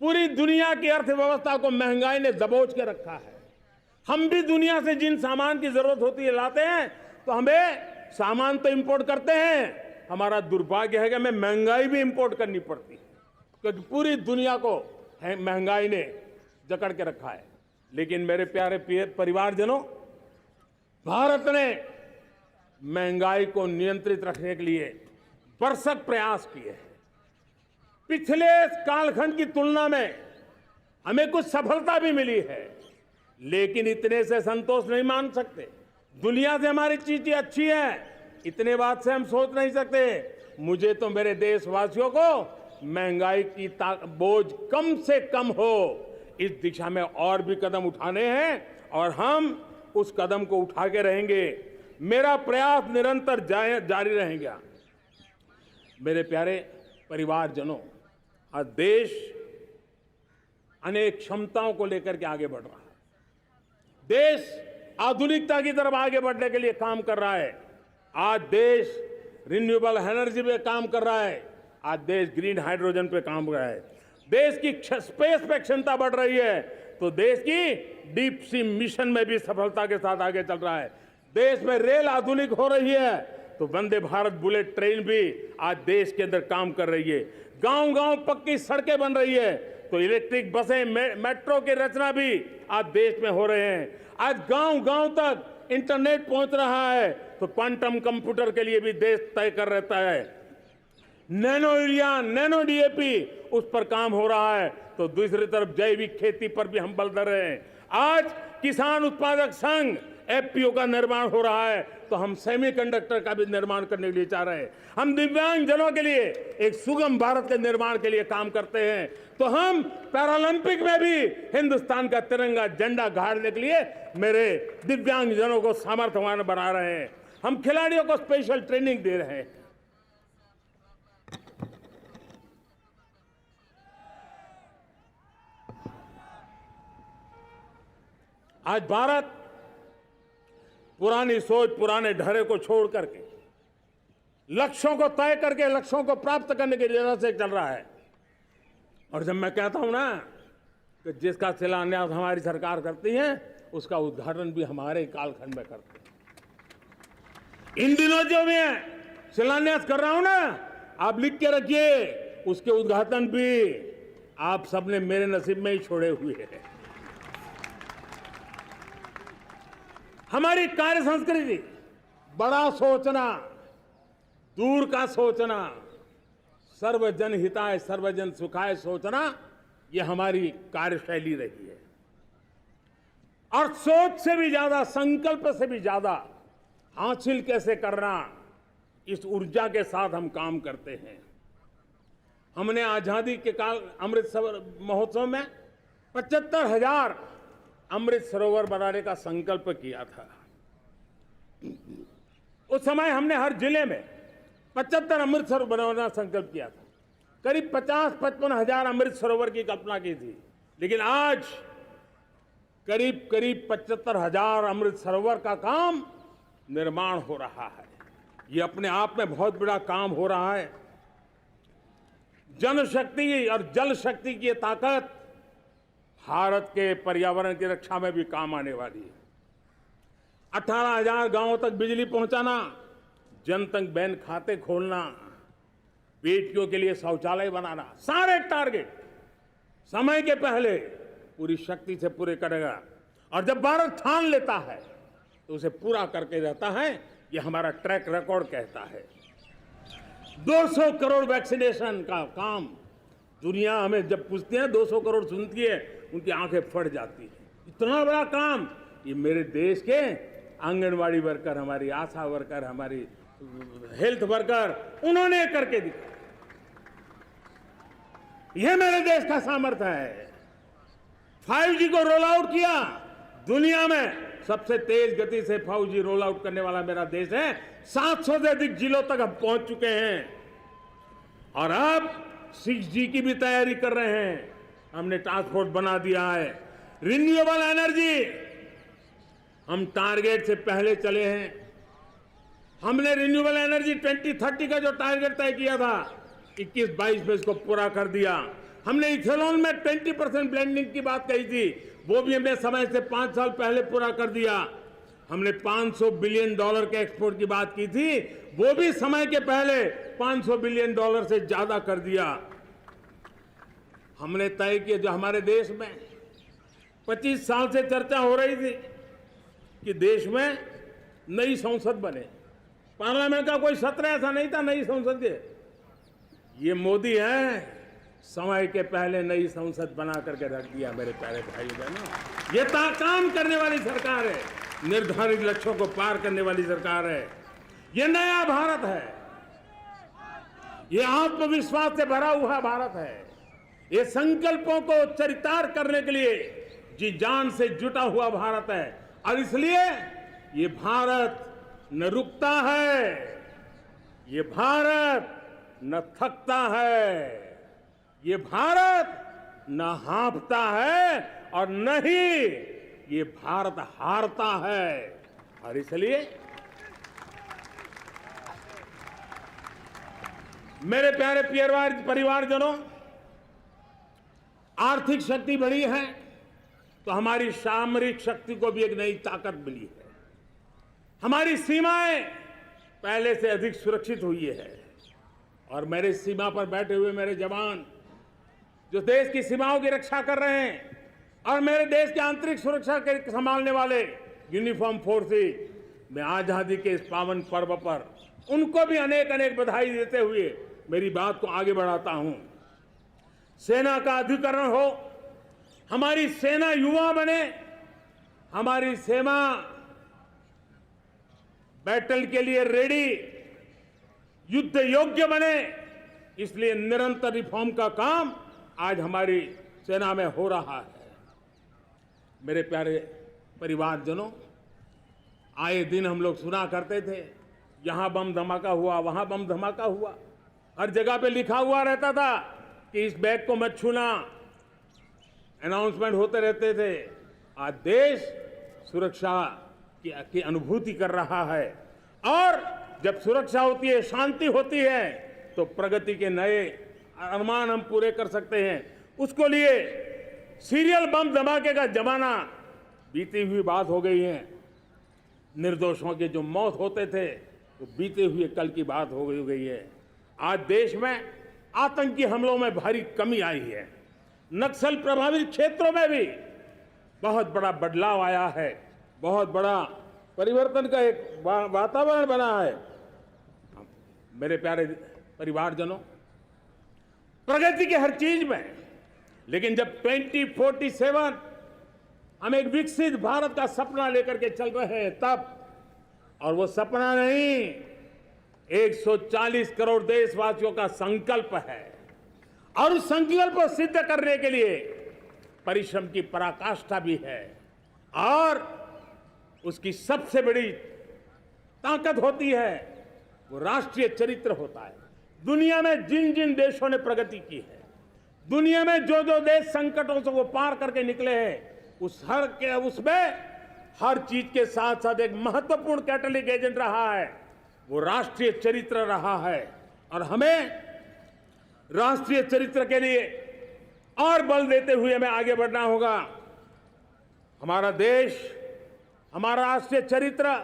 पूरी दुनिया की अर्थव्यवस्था को महंगाई ने दबोच के रखा है। हम भी दुनिया से जिन सामान की जरूरत होती है लाते हैं, तो हमें सामान तो इंपोर्ट करते हैं। हमारा दुर्भाग्य है कि हमें महंगाई भी इंपोर्ट करनी पड़ती है, क्योंकि पूरी दुनिया को महंगाई ने जकड़ के रखा है। लेकिन मेरे प्यारे परिवारजनों, भारत ने महंगाई को नियंत्रित रखने के लिए भरसक प्रयास किए हैं। पिछले कालखंड की तुलना में हमें कुछ सफलता भी मिली है, लेकिन इतने से संतोष नहीं मान सकते। दुनिया से हमारी चीजें अच्छी है, इतने बात से हम सोच नहीं सकते। मुझे तो मेरे देशवासियों को महंगाई की बोझ कम से कम हो, इस दिशा में और भी कदम उठाने हैं और हम उस कदम को उठा के रहेंगे। मेरा प्रयास निरंतर जारी रहेगा। मेरे प्यारे परिवारजनों, आज देश अनेक क्षमताओं को लेकर के आगे बढ़ रहा है। देश आधुनिकता की तरफ आगे बढ़ने के लिए काम कर रहा है। आज देश रिन्यूएबल एनर्जी पे काम कर रहा है। आज देश ग्रीन हाइड्रोजन पे काम कर रहा है। देश की स्पेस पे क्षमता बढ़ रही है, तो देश की डीप सी मिशन में भी सफलता के साथ आगे चल रहा है। देश में रेल आधुनिक हो रही है, तो वंदे भारत बुलेट ट्रेन भी आज देश के अंदर काम कर रही है। गांव गांव पक्की सड़कें बन रही है, तो इलेक्ट्रिक बसें, मेट्रो की रचना भी आज देश में हो रहे हैं। आज गांव गांव तक इंटरनेट पहुंच रहा है, तो क्वांटम कंप्यूटर के लिए भी देश तय कर रहता है। नैनो यूरिया, नैनो डीएपी, उस पर काम हो रहा है, तो दूसरी तरफ जैविक खेती पर भी हम बल दे रहे हैं। आज किसान उत्पादक संघ एफपीओ का निर्माण हो रहा है, तो हम सेमीकंडक्टर का भी निर्माण करने के लिए चाह रहे हैं। हम दिव्यांग जनों के लिए एक सुगम भारत के निर्माण के लिए काम करते हैं, तो हम पैरालंपिक में भी हिंदुस्तान का तिरंगा झंडा गाड़ने के लिए मेरे दिव्यांग जनों को सामर्थ्यवान बना रहे हैं। हम खिलाड़ियों को स्पेशल ट्रेनिंग दे रहे हैं। आज भारत पुरानी सोच, पुराने ढर्रे को छोड़ करके लक्ष्यों को तय करके लक्ष्यों को प्राप्त करने की जरूरत से चल रहा है। और जब मैं कहता हूं ना कि जिसका शिलान्यास हमारी सरकार करती है, उसका उद्घाटन भी हमारे कालखंड में करते हैं। इन दिनों जो मैं शिलान्यास कर रहा हूं ना, आप लिख के रखिए, उसके उद्घाटन भी आप सबने मेरे नसीब में ही छोड़े हुए हैं। हमारी कार्य संस्कृति बड़ा सोचना, दूर का सोचना, सर्वजन हिताय सर्वजन सुखाय सोचना, यह हमारी कार्यशैली रही है। और सोच से भी ज्यादा, संकल्प से भी ज्यादा हासिल कैसे करना, इस ऊर्जा के साथ हम काम करते हैं। हमने आजादी के काल अमृत महोत्सव में 75,000 अमृत सरोवर बनाने का संकल्प किया था। उस समय हमने हर जिले में 75 अमृत सरोवर बनाना संकल्प किया था। करीब 50-55 हजार अमृत सरोवर की कल्पना की थी, लेकिन आज करीब 75,000 अमृत सरोवर का काम निर्माण हो रहा है। ये अपने आप में बहुत बड़ा काम हो रहा है। जनशक्ति और जल शक्ति की ताकत भारत के पर्यावरण की रक्षा में भी काम आने वाली है। 18,000 गांवों तक बिजली पहुंचाना, जनधन बैंक खाते खोलना, बेटियों के लिए शौचालय बनाना, सारे टारगेट समय के पहले पूरी शक्ति से पूरे करेगा। और जब भारत ठान लेता है तो उसे पूरा करके रहता है। ये हमारा ट्रैक रिकॉर्ड कहता है। 200 करोड़ वैक्सीनेशन का काम, दुनिया हमें जब पूछती है 200 करोड़ सुनती है, उनकी आंखें फट जाती है। इतना बड़ा काम ये मेरे देश के आंगनवाड़ी वर्कर, हमारी आशा वर्कर, हमारी हेल्थ वर्कर, उन्होंने करके दिखाया। यह मेरे देश का सामर्थ्य है। 5G को रोल आउट किया, दुनिया में सबसे तेज गति से 5G रोल आउट करने वाला मेरा देश है। 700 से अधिक जिलों तक हम पहुंच चुके हैं और अब 6G की भी तैयारी कर रहे हैं। हमने टास्क फोर्स बना दिया है। रिन्यूएबल एनर्जी, हम टारगेट से पहले चले हैं। हमने रिन्यूएबल एनर्जी 2030 का जो टारगेट तय किया था, 21-22 में इसको पूरा कर दिया। हमने इथेनॉल में 20% ब्लेंडिंग की बात कही थी, वो भी हमने समय से 5 साल पहले पूरा कर दिया। हमने $500 बिलियन के एक्सपोर्ट की बात की थी, वो भी समय के पहले $500 बिलियन से ज्यादा कर दिया। हमने तय किया, जो हमारे देश में 25 साल से चर्चा हो रही थी कि देश में नई संसद बने, पार्लियामेंट का कोई सत्र ऐसा नहीं था नई संसद के। ये मोदी है, समय के पहले नई संसद बना करके रख दिया। मेरे प्यारे भाई बहनों, ये काम करने वाली सरकार है, निर्धारित लक्ष्यों को पार करने वाली सरकार है। ये नया भारत है, ये आत्मविश्वास से भरा हुआ भारत है, ये संकल्पों को चरितार्थ करने के लिए जी जान से जुटा हुआ भारत है। और इसलिए ये भारत न रुकता है, ये भारत न थकता है, ये भारत न हाँफता है और न ही ये भारत हारता है। और इसलिए मेरे प्यारे परिवारजनों, आर्थिक शक्ति बढ़ी है तो हमारी सामरिक शक्ति को भी एक नई ताकत मिली है। हमारी सीमाएं पहले से अधिक सुरक्षित हुई है और मेरे सीमा पर बैठे हुए मेरे जवान जो देश की सीमाओं की रक्षा कर रहे हैं और मेरे देश की आंतरिक सुरक्षा के संभालने वाले यूनिफॉर्म फोर्सेस, मैं आजादी के इस पावन पर्व पर उनको भी अनेक अनेक बधाई देते हुए मेरी बात को आगे बढ़ाता हूं। सेना का अधिकरण हो, हमारी सेना युवा बने, हमारी सेना बैटल के लिए रेडी, युद्ध योग्य बने, इसलिए निरंतर रिफॉर्म का काम आज हमारी सेना में हो रहा है। मेरे प्यारे परिवारजनों, आए दिन हम लोग सुना करते थे, यहां बम धमाका हुआ, वहां बम धमाका हुआ, हर जगह पे लिखा हुआ रहता था कि इस बैग को मत छूना, अनाउंसमेंट होते रहते थे। आज देश सुरक्षा की अनुभूति कर रहा है और जब सुरक्षा होती है, शांति होती है, तो प्रगति के नए अरमान हम पूरे कर सकते हैं। उसको लिए सीरियल बम धमाके का जमाना बीती हुई बात हो गई है। निर्दोषों के जो मौत होते थे वो बीते हुए कल की बात हो गई है। आज देश में आतंकी हमलों में भारी कमी आई है। नक्सल प्रभावित क्षेत्रों में भी बहुत बड़ा बदलाव आया है, बहुत बड़ा परिवर्तन का एक वातावरण बना है। मेरे प्यारे परिवारजनों, प्रगति के हर चीज में, लेकिन जब 2047 हम एक विकसित भारत का सपना लेकर के चल रहे हैं तब, और वो सपना नहीं 140 करोड़ देशवासियों का संकल्प है और उस संकल्प को सिद्ध करने के लिए परिश्रम की पराकाष्ठा भी है। और उसकी सबसे बड़ी ताकत होती है वो राष्ट्रीय चरित्र होता है। दुनिया में जिन जिन देशों ने प्रगति की है, दुनिया में जो जो देश संकटों से वो पार करके निकले हैं, उसमें हर चीज के साथ साथ एक महत्वपूर्ण कैटलिक एजेंट रहा है, वो राष्ट्रीय चरित्र रहा है। और हमें राष्ट्रीय चरित्र के लिए और बल देते हुए हमें आगे बढ़ना होगा। हमारा देश, हमारा राष्ट्रीय चरित्र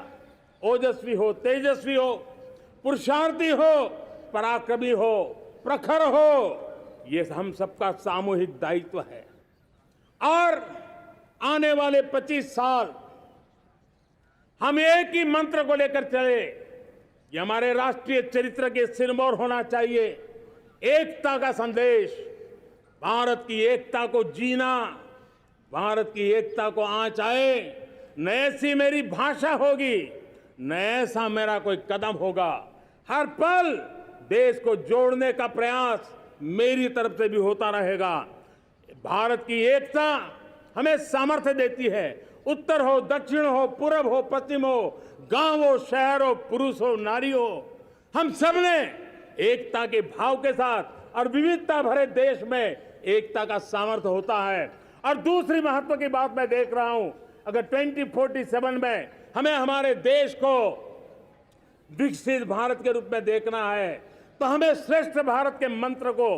ओजस्वी हो, तेजस्वी हो, पुरुषार्थी हो, पराक्रमी हो, प्रखर हो, ये हम सबका सामूहिक दायित्व है। और आने वाले 25 साल हम एक ही मंत्र को लेकर चले, ये हमारे राष्ट्रीय चरित्र के सिरमौर होना चाहिए। एकता का संदेश, भारत की एकता को जीना, भारत की एकता को आंच आए, न ऐसी मेरी भाषा होगी, न ऐसा मेरा कोई कदम होगा। हर पल देश को जोड़ने का प्रयास मेरी तरफ से भी होता रहेगा। भारत की एकता हमें सामर्थ्य देती है। उत्तर हो, दक्षिण हो, पूर्व हो, पश्चिम हो, गांव हो, शहर हो, पुरुष हो, नारी हो, हम सब ने एकता के भाव के साथ और विविधता भरे देश में एकता का सामर्थ्य होता है। और दूसरी महत्व की बात मैं देख रहा हूं, अगर 2047 में हमें हमारे देश को विकसित भारत के रूप में देखना है तो हमें श्रेष्ठ भारत के मंत्र को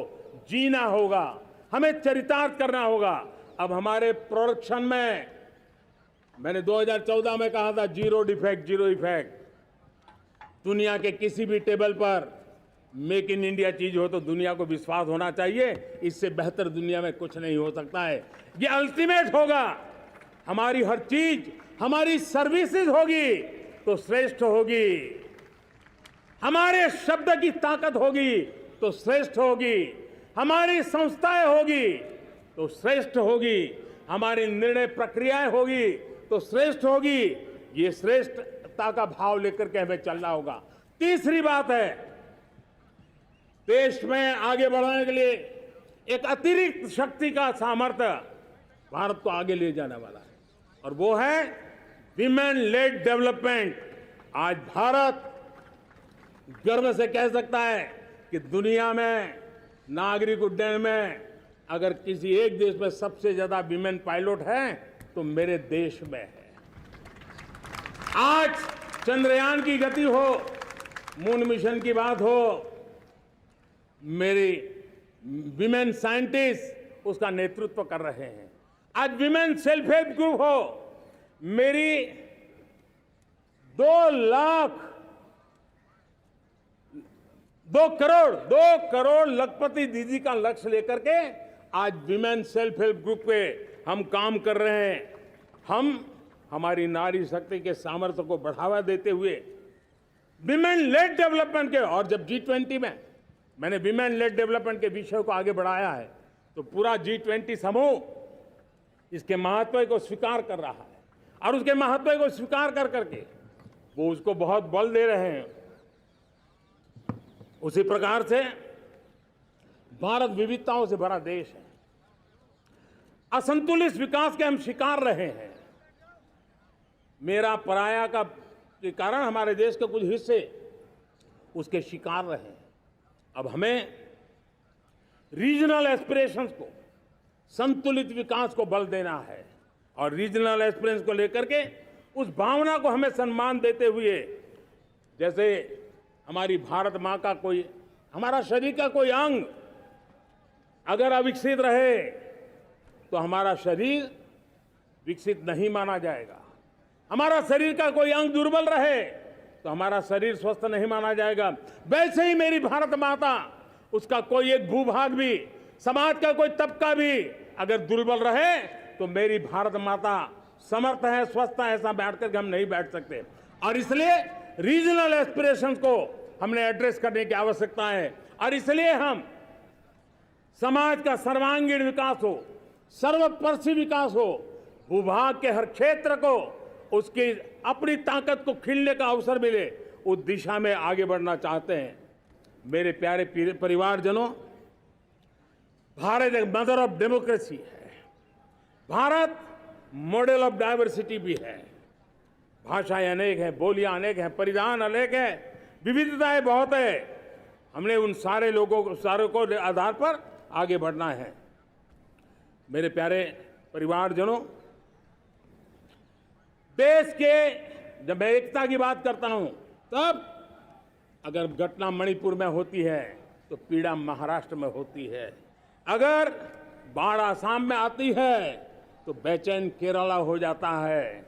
जीना होगा, हमें चरितार्थ करना होगा। अब हमारे प्रोडक्शन में, मैंने 2014 में कहा था जीरो डिफेक्ट, जीरो इफेक्ट। दुनिया के किसी भी टेबल पर मेक इन इंडिया चीज हो तो दुनिया को विश्वास होना चाहिए, इससे बेहतर दुनिया में कुछ नहीं हो सकता है। ये अल्टीमेट होगा। हमारी हर चीज, हमारी सर्विसेज होगी तो श्रेष्ठ होगी, हमारे शब्द की ताकत होगी तो श्रेष्ठ होगी, हमारी संस्थाएं होगी तो श्रेष्ठ होगी, हमारी निर्णय प्रक्रियाएं होगी तो श्रेष्ठ होगी। ये श्रेष्ठता का भाव लेकर के हमें चलना होगा। तीसरी बात है, देश में आगे बढ़ाने के लिए एक अतिरिक्त शक्ति का सामर्थ्य भारत को आगे ले जाने वाला है, और वो है विमेन लेड डेवलपमेंट। आज भारत गर्व से कह सकता है कि दुनिया में नागरिक उड्डयन में अगर किसी एक देश में सबसे ज्यादा विमेन पायलट है तो मेरे देश में है। आज चंद्रयान की गति हो, मून मिशन की बात हो, मेरी विमेन साइंटिस्ट उसका नेतृत्व कर रहे हैं। आज विमेन सेल्फ हेल्प ग्रुप हो, मेरी 2 करोड़ लखपति दीदी का लक्ष्य लेकर के आज विमेन सेल्फ हेल्प ग्रुप पे हम काम कर रहे हैं। हम हमारी नारी शक्ति के सामर्थ्य को बढ़ावा देते हुए विमेन लेड डेवलपमेंट के, और जब G20 में मैंने विमेन लेड डेवलपमेंट के विषय को आगे बढ़ाया है तो पूरा G20 समूह इसके महत्व को स्वीकार कर रहा है, और उसके महत्व को स्वीकार कर करके वो उसको बहुत बल दे रहे हैं। उसी प्रकार से भारत विविधताओं से भरा देश है। असंतुलित विकास के हम शिकार रहे हैं। मेरा पराया का के कारण हमारे देश के कुछ हिस्से उसके शिकार रहे हैं। अब हमें रीजनल एस्पिरेशंस को, संतुलित विकास को बल देना है, और रीजनल एस्पिरेशंस को लेकर के उस भावना को हमें सम्मान देते हुए, जैसे हमारी भारत माँ का कोई, हमारा शरीर का कोई अंग अगर अविकसित रहे तो हमारा शरीर विकसित नहीं माना जाएगा। हमारा शरीर का कोई अंग दुर्बल रहे तो हमारा शरीर स्वस्थ नहीं माना जाएगा। वैसे ही मेरी भारत माता, उसका कोई एक भूभाग भी, समाज का कोई तबका भी अगर दुर्बल रहे तो मेरी भारत माता समर्थ है, स्वस्थ है, ऐसा बैठ करके हम नहीं बैठ सकते। और इसलिए रीजनल एस्पिरेशंस को हमने एड्रेस करने की आवश्यकता है, और इसलिए हम समाज का सर्वांगीण विकास हो, सर्वस्पर्शी विकास हो, भूभाग के हर क्षेत्र को उसकी अपनी ताकत को खिलने का अवसर मिले, उस दिशा में आगे बढ़ना चाहते हैं। मेरे प्यारे परिवारजनों, भारत एक मदर ऑफ डेमोक्रेसी है। भारत मॉडल ऑफ डाइवर्सिटी भी है। भाषाएं अनेक हैं, बोलियां अनेक हैं, परिधान अनेक हैं, विविधताएं बहुत है। हमने उन सारे लोगों को आधार पर आगे बढ़ना है। मेरे प्यारे परिवारजनों, देश के जब मैं एकता की बात करता हूं, तब अगर घटना मणिपुर में होती है तो पीड़ा महाराष्ट्र में होती है, अगर बाढ़ आसाम में आती है तो बेचैन केरला हो जाता है।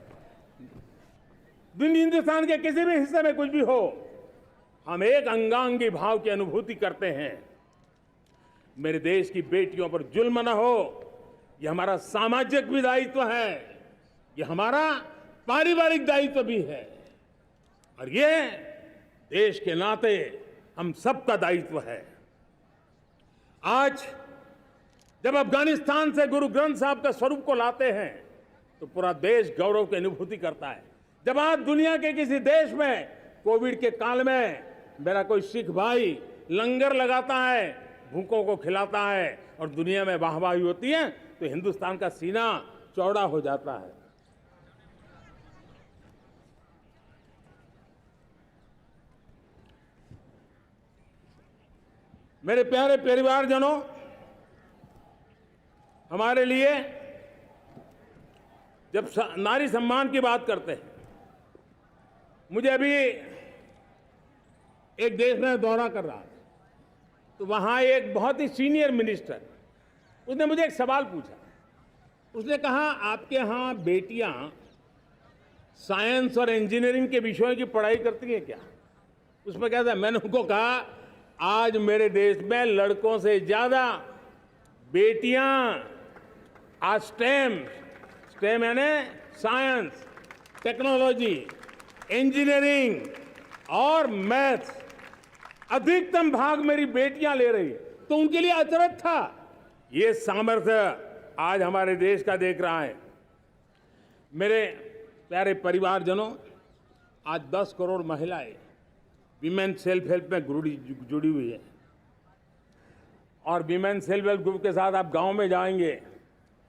हिंदुस्तान के किसी भी हिस्से में कुछ भी हो, हम एक अंगांगी भाव की अनुभूति करते हैं। मेरे देश की बेटियों पर जुल्म न हो, यह हमारा सामाजिक भी दायित्व है, यह हमारा पारिवारिक दायित्व भी है, और ये देश के नाते हम सबका दायित्व है। आज जब अफगानिस्तान से गुरु ग्रंथ साहब के स्वरूप को लाते हैं तो पूरा देश गौरव की अनुभूति करता है। जब आज दुनिया के किसी देश में कोविड के काल में मेरा कोई सिख भाई लंगर लगाता है, भूखों को खिलाता है, और दुनिया में वाहवाही होती है, तो हिंदुस्तान का सीना चौड़ा हो जाता है। मेरे प्यारे परिवारजनों, हमारे लिए जब नारी सम्मान की बात करते हैं, मुझे अभी एक देश में दौरा कर रहा था, तो वहां एक बहुत ही सीनियर मिनिस्टर, उसने मुझे एक सवाल पूछा। उसने कहा, आपके यहाँ बेटियां साइंस और इंजीनियरिंग के विषयों की पढ़ाई करती हैं क्या? उसमें क्या था? मैंने उनको कहा, आज मेरे देश में लड़कों से ज्यादा बेटियां आज स्टेम यानी साइंस, टेक्नोलॉजी, इंजीनियरिंग और मैथ्स, अधिकतम भाग मेरी बेटियां ले रही है। तो उनके लिए अचरज था। ये सामर्थ्य आज हमारे देश का देख रहा है। मेरे प्यारे परिवारजनों, आज 10 करोड़ महिलाएं विमेन सेल्फ हेल्प में जुड़ी हुई है, और विमेन सेल्फ हेल्प ग्रुप के साथ आप गांव में जाएंगे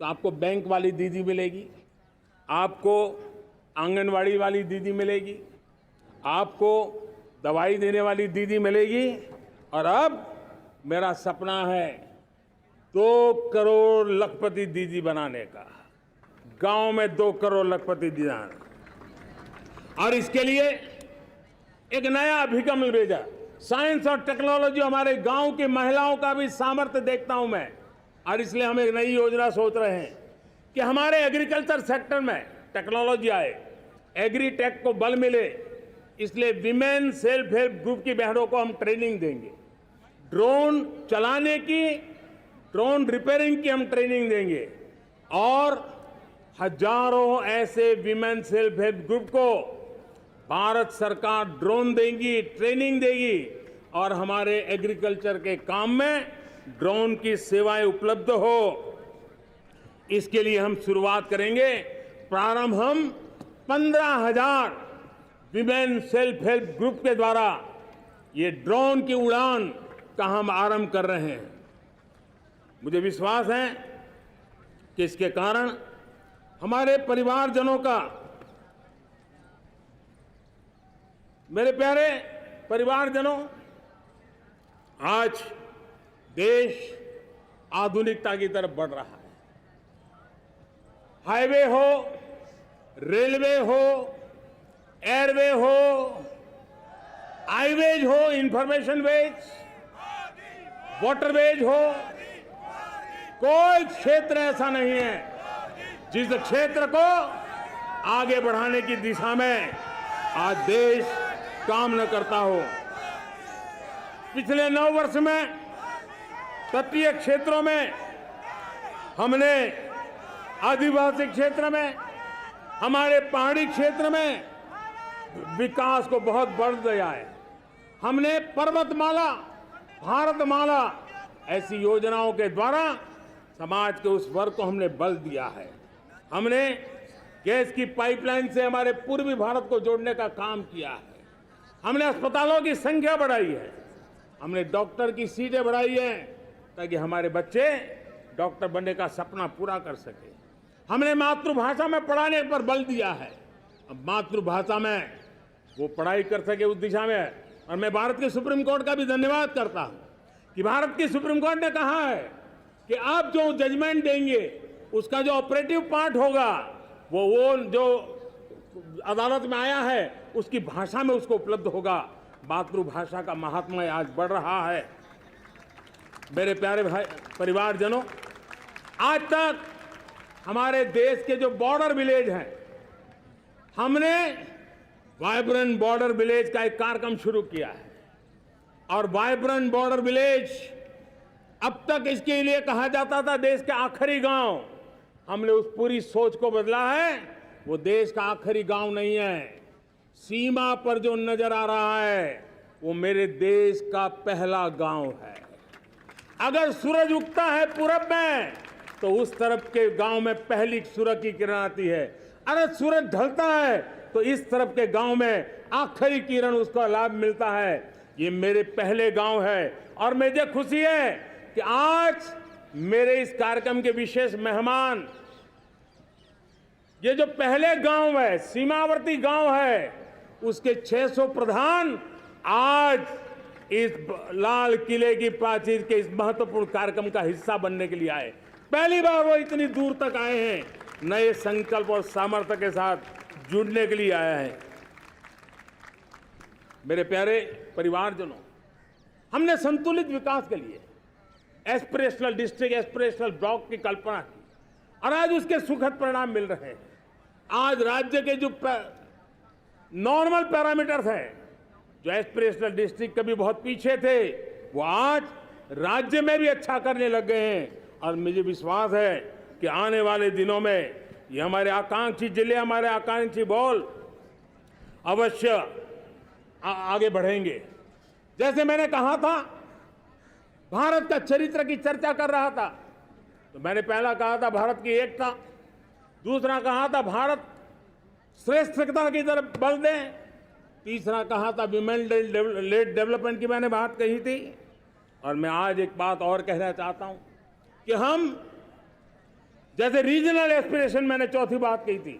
तो आपको बैंक वाली दीदी मिलेगी, आपको आंगनवाड़ी वाली दीदी मिलेगी, आपको दवाई देने वाली दीदी मिलेगी। और अब मेरा सपना है 2 करोड़ लखपति दीदी बनाने का, गांव में 2 करोड़ लखपति दीदी। और इसके लिए एक नया अभिगम भेजा, साइंस और टेक्नोलॉजी। हमारे गांव की महिलाओं का भी सामर्थ्य देखता हूं मैं, और इसलिए हम एक नई योजना सोच रहे हैं कि हमारे एग्रीकल्चर सेक्टर में टेक्नोलॉजी आए, एग्रीटेक को बल मिले। इसलिए विमेन सेल्फ हेल्प ग्रुप की बहनों को हम ट्रेनिंग देंगे, ड्रोन चलाने की, ड्रोन रिपेयरिंग की हम ट्रेनिंग देंगे, और हजारों ऐसे विमेन सेल्फ हेल्प ग्रुप को भारत सरकार ड्रोन देगी, ट्रेनिंग देगी, और हमारे एग्रीकल्चर के काम में ड्रोन की सेवाएं उपलब्ध हो। इसके लिए हम शुरुआत करेंगे। प्रारंभ हम 15,000 विमेन सेल्फ हेल्प ग्रुप के द्वारा ये ड्रोन की उड़ान का हम आरंभ कर रहे हैं। मुझे विश्वास है कि इसके कारण हमारे परिवारजनों का, मेरे प्यारे परिवारजनों, आज देश आधुनिकता की तरफ बढ़ रहा है। हाईवे हो, रेलवे हो, एयरवे हो, हाईवेज हो, इंफॉर्मेशन वेज, वाटरवेज हो, कोई क्षेत्र ऐसा नहीं है जिस क्षेत्र को आगे बढ़ाने की दिशा में आज देश काम न करता हो। पिछले 9 वर्ष में तटीय क्षेत्रों में हमने, आदिवासी क्षेत्र में, हमारे पहाड़ी क्षेत्र में विकास को बहुत बढ़ दिया है। हमने पर्वतमाला, भारतमाला ऐसी योजनाओं के द्वारा समाज के उस वर्ग को हमने बल दिया है। हमने गैस की पाइपलाइन से हमारे पूर्वी भारत को जोड़ने का काम किया है। हमने अस्पतालों की संख्या बढ़ाई है, हमने डॉक्टर की सीटें बढ़ाई है ताकि हमारे बच्चे डॉक्टर बनने का सपना पूरा कर सके। हमने मातृभाषा में पढ़ाने पर बल दिया है, अब मातृभाषा में वो पढ़ाई कर सके उस दिशा में। और मैं भारत के सुप्रीम कोर्ट का भी धन्यवाद करता हूं कि भारत की सुप्रीम कोर्ट ने कहा है कि आप जो जजमेंट देंगे उसका जो ऑपरेटिव पार्ट होगा वो जो अदालत में आया है उसकी भाषा में उसको उपलब्ध होगा। मातृभाषा का महात्मा आज बढ़ रहा है। मेरे प्यारे भाई परिवारजनों, आज तक हमारे देश के जो बॉर्डर विलेज हैं, हमने वाइब्रेंट बॉर्डर विलेज का एक कार्यक्रम शुरू किया है। और वाइब्रेंट बॉर्डर विलेज, अब तक इसके लिए कहा जाता था देश के आखिरी गांव। हमने उस पूरी सोच को बदला है। वो देश का आखिरी गांव नहीं है, सीमा पर जो नजर आ रहा है वो मेरे देश का पहला गांव है। अगर सूरज उगता है पूरब में तो उस तरफ के गांव में पहली सूरज की किरण आती है। अगर सूरज ढलता है तो इस तरफ के गांव में आखिरी किरण उसका लाभ मिलता है। ये मेरे पहले गांव है और मुझे खुशी है कि आज मेरे इस कार्यक्रम के विशेष मेहमान, ये जो पहले गांव है, सीमावर्ती गांव है, उसके 600 प्रधान आज इस लाल किले की प्राचीर के इस महत्वपूर्ण कार्यक्रम का हिस्सा बनने के लिए आए। पहली बार वो इतनी दूर तक आए हैं, नए संकल्प और सामर्थ्य के साथ जुड़ने के लिए आया है। मेरे प्यारे परिवारजनों, हमने संतुलित विकास के लिए एस्पिरेशनल डिस्ट्रिक्ट, एस्पिरेशनल ब्लॉक की कल्पना की और आज उसके सुखद परिणाम मिल रहे हैं। आज राज्य के जो नॉर्मल पैरामीटर्स हैं, जो एस्पिरेशनल डिस्ट्रिक्ट कभी बहुत पीछे थे, वो आज राज्य में भी अच्छा करने लग गए हैं। और मुझे विश्वास है कि आने वाले दिनों में ये हमारे आकांक्षी जिले, हमारे आकांक्षी बॉल अवश्य आगे बढ़ेंगे। जैसे मैंने कहा था, भारत का चरित्र की चर्चा कर रहा था, तो मैंने पहला कहा था भारत की एकता, दूसरा कहा था भारत श्रेष्ठता की तरफ बल दें, तीसरा कहा था विमेन लेड डेवलपमेंट की मैंने बात कही थी, और मैं आज एक बात और कहना चाहता हूं कि हम जैसे रीजनल एस्पिरेशन, मैंने चौथी बात कही थी,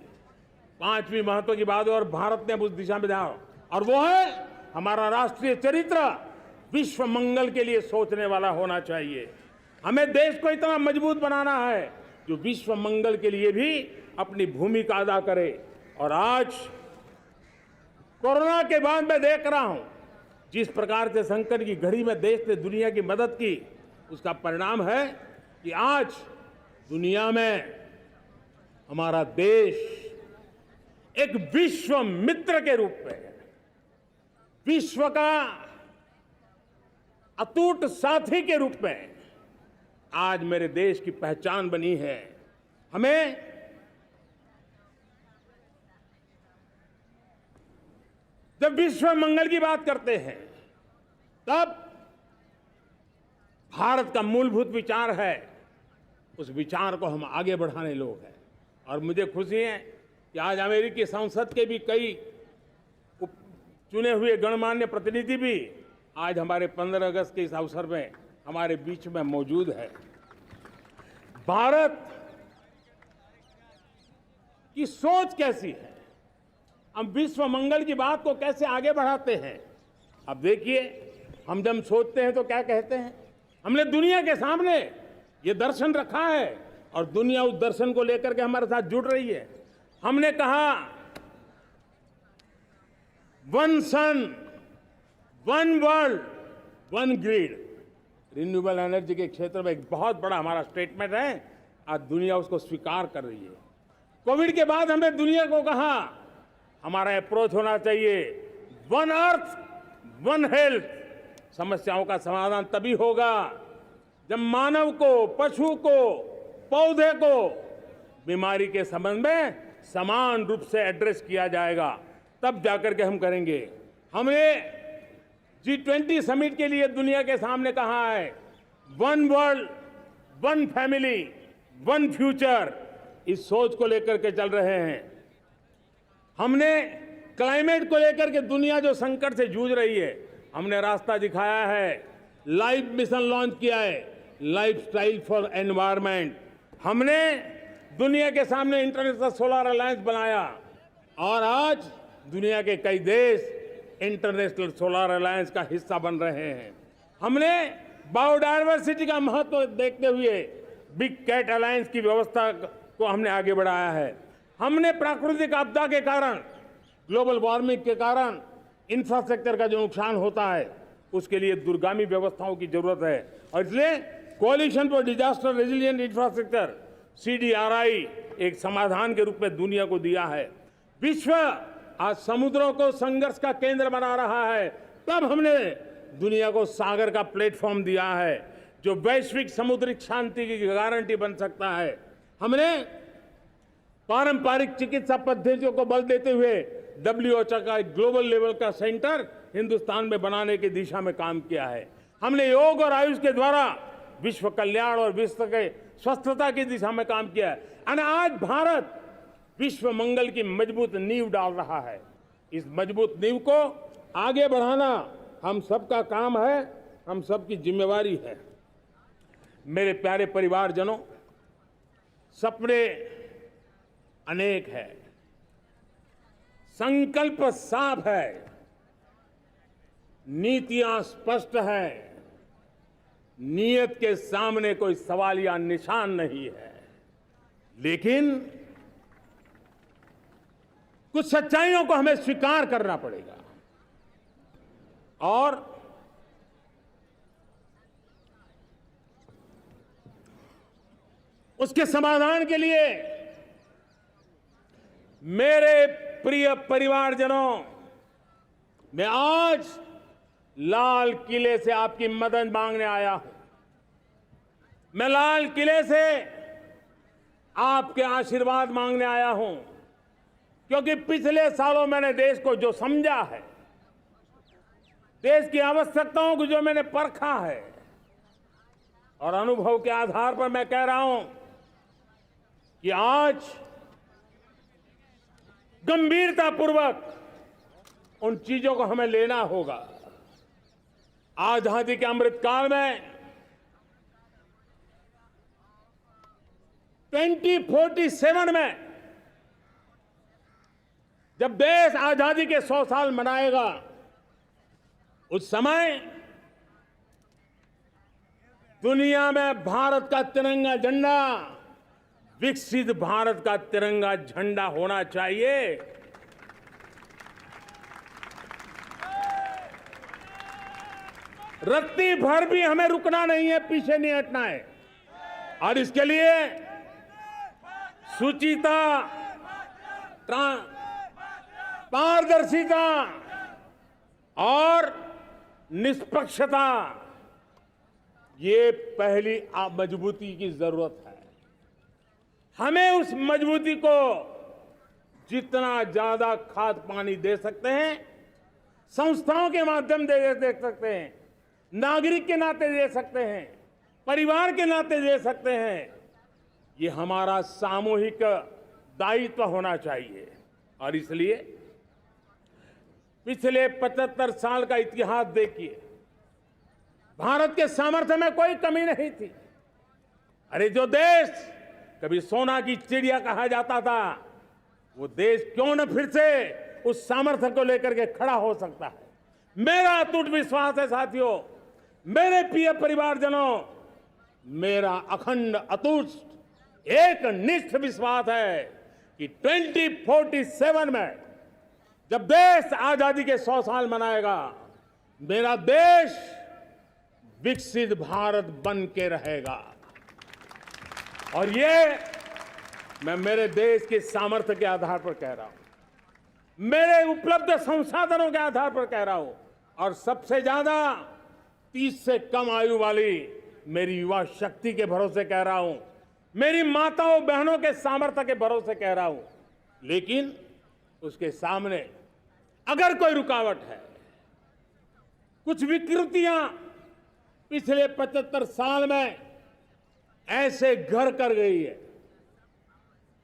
पांचवी महत्व की बात, और भारत ने उस दिशा में ध्यान, और वो है हमारा राष्ट्रीय चरित्र विश्व मंगल के लिए सोचने वाला होना चाहिए। हमें देश को इतना मजबूत बनाना है जो विश्व मंगल के लिए भी अपनी भूमिका अदा करे। और आज कोरोना के बाद मैं देख रहा हूं जिस प्रकार से संकट की घड़ी में देश ने दुनिया की मदद की, उसका परिणाम है कि आज दुनिया में हमारा देश एक विश्व मित्र के रूप में, विश्व का अटूट साथी के रूप में आज मेरे देश की पहचान बनी है। हमें जब विश्व मंगल की बात करते हैं तब भारत का मूलभूत विचार है, उस विचार को हम आगे बढ़ाने लोग हैं। और मुझे खुशी है कि आज अमेरिकी संसद के भी कई चुने हुए गणमान्य प्रतिनिधि भी आज हमारे 15 अगस्त के इस अवसर में हमारे बीच में मौजूद है। भारत की सोच कैसी है, हम विश्व मंगल की बात को कैसे आगे बढ़ाते हैं। अब देखिए, हम जब सोचते हैं तो क्या कहते हैं, हमने दुनिया के सामने ये दर्शन रखा है और दुनिया उस दर्शन को लेकर के हमारे साथ जुड़ रही है। हमने कहा one sun, one world, one grid. Renewable energy के क्षेत्र में एक बहुत बड़ा हमारा स्टेटमेंट है, आज दुनिया उसको स्वीकार कर रही है। कोविड के बाद हमने दुनिया को कहा हमारा अप्रोच होना चाहिए वन अर्थ, वन हेल्थ। समस्याओं का समाधान तभी होगा जब मानव को, पशु को, पौधे को बीमारी के संबंध में समान रूप से एड्रेस किया जाएगा, तब जाकर के हम करेंगे। हमने G20 समिट के लिए दुनिया के सामने कहा है one world, one family, one future. इस सोच को लेकर के चल रहे हैं। हमने क्लाइमेट को लेकर के दुनिया जो संकट से जूझ रही है, हमने रास्ता दिखाया है, लाइफ मिशन लॉन्च किया है, लाइफस्टाइल फॉर एनवायरनमेंट। हमने दुनिया के सामने इंटरनेशनल सोलर अलायंस बनाया और आज दुनिया के कई देश इंटरनेशनल सोलर अलायंस का हिस्सा बन रहे हैं। हमने बायोडायवर्सिटी का महत्व देखते हुए बिग कैट अलायंस की व्यवस्था को हमने आगे बढ़ाया है। हमने प्राकृतिक आपदा के कारण, ग्लोबल वार्मिंग के कारण इंफ्रास्ट्रक्चर का जो नुकसान होता है, उसके लिए दूरगामी व्यवस्थाओं की जरूरत है और इसलिए coalition for disaster resilient infrastructure CDRI एक समाधान के रूप में दुनिया को दिया है। विश्व आज समुद्रों को संघर्ष का केंद्र बना रहा है, तब हमने दुनिया को सागर का प्लेटफॉर्म दिया है जो वैश्विक समुद्रिक शांति की गारंटी बन सकता है। हमने पारंपरिक चिकित्सा पद्धतियों को बल देते हुए WHO का एक ग्लोबल लेवल का सेंटर हिंदुस्तान में बनाने की दिशा में काम किया है। हमने योग और आयुष के द्वारा विश्व कल्याण और विश्व के स्वस्थता की दिशा में काम किया है और आज भारत विश्व मंगल की मजबूत नींव डाल रहा है। इस मजबूत नींव को आगे बढ़ाना हम सबका काम है, हम सबकी जिम्मेवारी है। मेरे प्यारे परिवारजनों, सपने अनेक है, संकल्प साफ है, नीतियां स्पष्ट है, नियत के सामने कोई सवाल या निशान नहीं है, लेकिन कुछ सच्चाइयों को हमें स्वीकार करना पड़ेगा और उसके समाधान के लिए मेरे प्रिय परिवारजनों, मैं आज लाल किले से आपकी मदद मांगने आया हूं। मैं लाल किले से आपके आशीर्वाद मांगने आया हूं, क्योंकि पिछले सालों मैंने देश को जो समझा है, देश की आवश्यकताओं को जो मैंने परखा है और अनुभव के आधार पर मैं कह रहा हूं कि आज गंभीरतापूर्वक उन चीजों को हमें लेना होगा। आजादी के अमृत काल में 2047 में जब देश आजादी के 100 साल मनाएगा, उस समय दुनिया में भारत का तिरंगा झंडा विकसित भारत का तिरंगा झंडा होना चाहिए। रत्ती भर भी हमें रुकना नहीं है, पीछे नहीं हटना है। और इसके लिए शुचिता, पारदर्शिता और निष्पक्षता, ये पहली मजबूती की जरूरत है। हमें उस मजबूती को जितना ज्यादा खाद पानी दे सकते हैं, संस्थाओं के माध्यम से दे सकते हैं, नागरिक के नाते दे सकते हैं, परिवार के नाते दे सकते हैं, ये हमारा सामूहिक दायित्व होना चाहिए। और इसलिए पिछले 75 साल का इतिहास देखिए, भारत के सामर्थ्य में कोई कमी नहीं थी। अरे जो देश कभी सोना की चिड़िया कहा जाता था, वो देश क्यों न फिर से उस सामर्थ्य को लेकर के खड़ा हो सकता है। मेरा अटूट विश्वास है साथियों, मेरे प्रिय परिवारजनों, मेरा अखंड अटूट एक निष्ठ विश्वास है कि 2047 में जब देश आजादी के 100 साल मनाएगा, मेरा देश विकसित भारत बन के रहेगा। और ये मैं मेरे देश के सामर्थ्य के आधार पर कह रहा हूं, मेरे उपलब्ध संसाधनों के आधार पर कह रहा हूं, और सबसे ज्यादा 30 से कम आयु वाली मेरी युवा शक्ति के भरोसे कह रहा हूं, मेरी माताओं बहनों के सामर्थ्य के भरोसे कह रहा हूं। लेकिन उसके सामने अगर कोई रुकावट है, कुछ विकृतियां पिछले 75 साल में ऐसे घर कर गई है,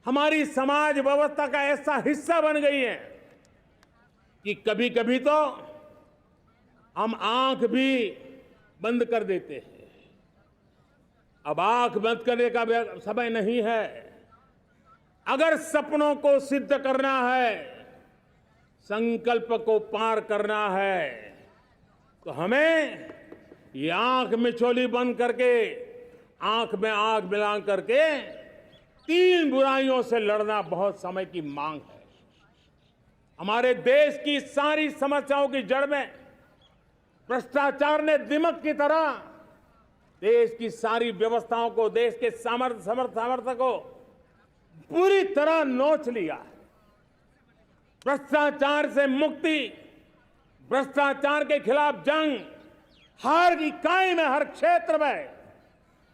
हमारी समाज व्यवस्था का ऐसा हिस्सा बन गई है कि कभी कभी तो हम आंख भी बंद कर देते हैं। अब आंख बंद करने का समय नहीं है। अगर सपनों को सिद्ध करना है, संकल्प को पार करना है, तो हमें ये आंख मिचौली बंद करके, आंख में आंख मिला करके 3 बुराइयों से लड़ना बहुत समय की मांग है। हमारे देश की सारी समस्याओं की जड़ में भ्रष्टाचार ने दिमक की तरह देश की सारी व्यवस्थाओं को, देश के सामर्थ्य को पूरी तरह नोच लिया है। भ्रष्टाचार से मुक्ति, भ्रष्टाचार के खिलाफ जंग हर इकाई में, हर क्षेत्र में।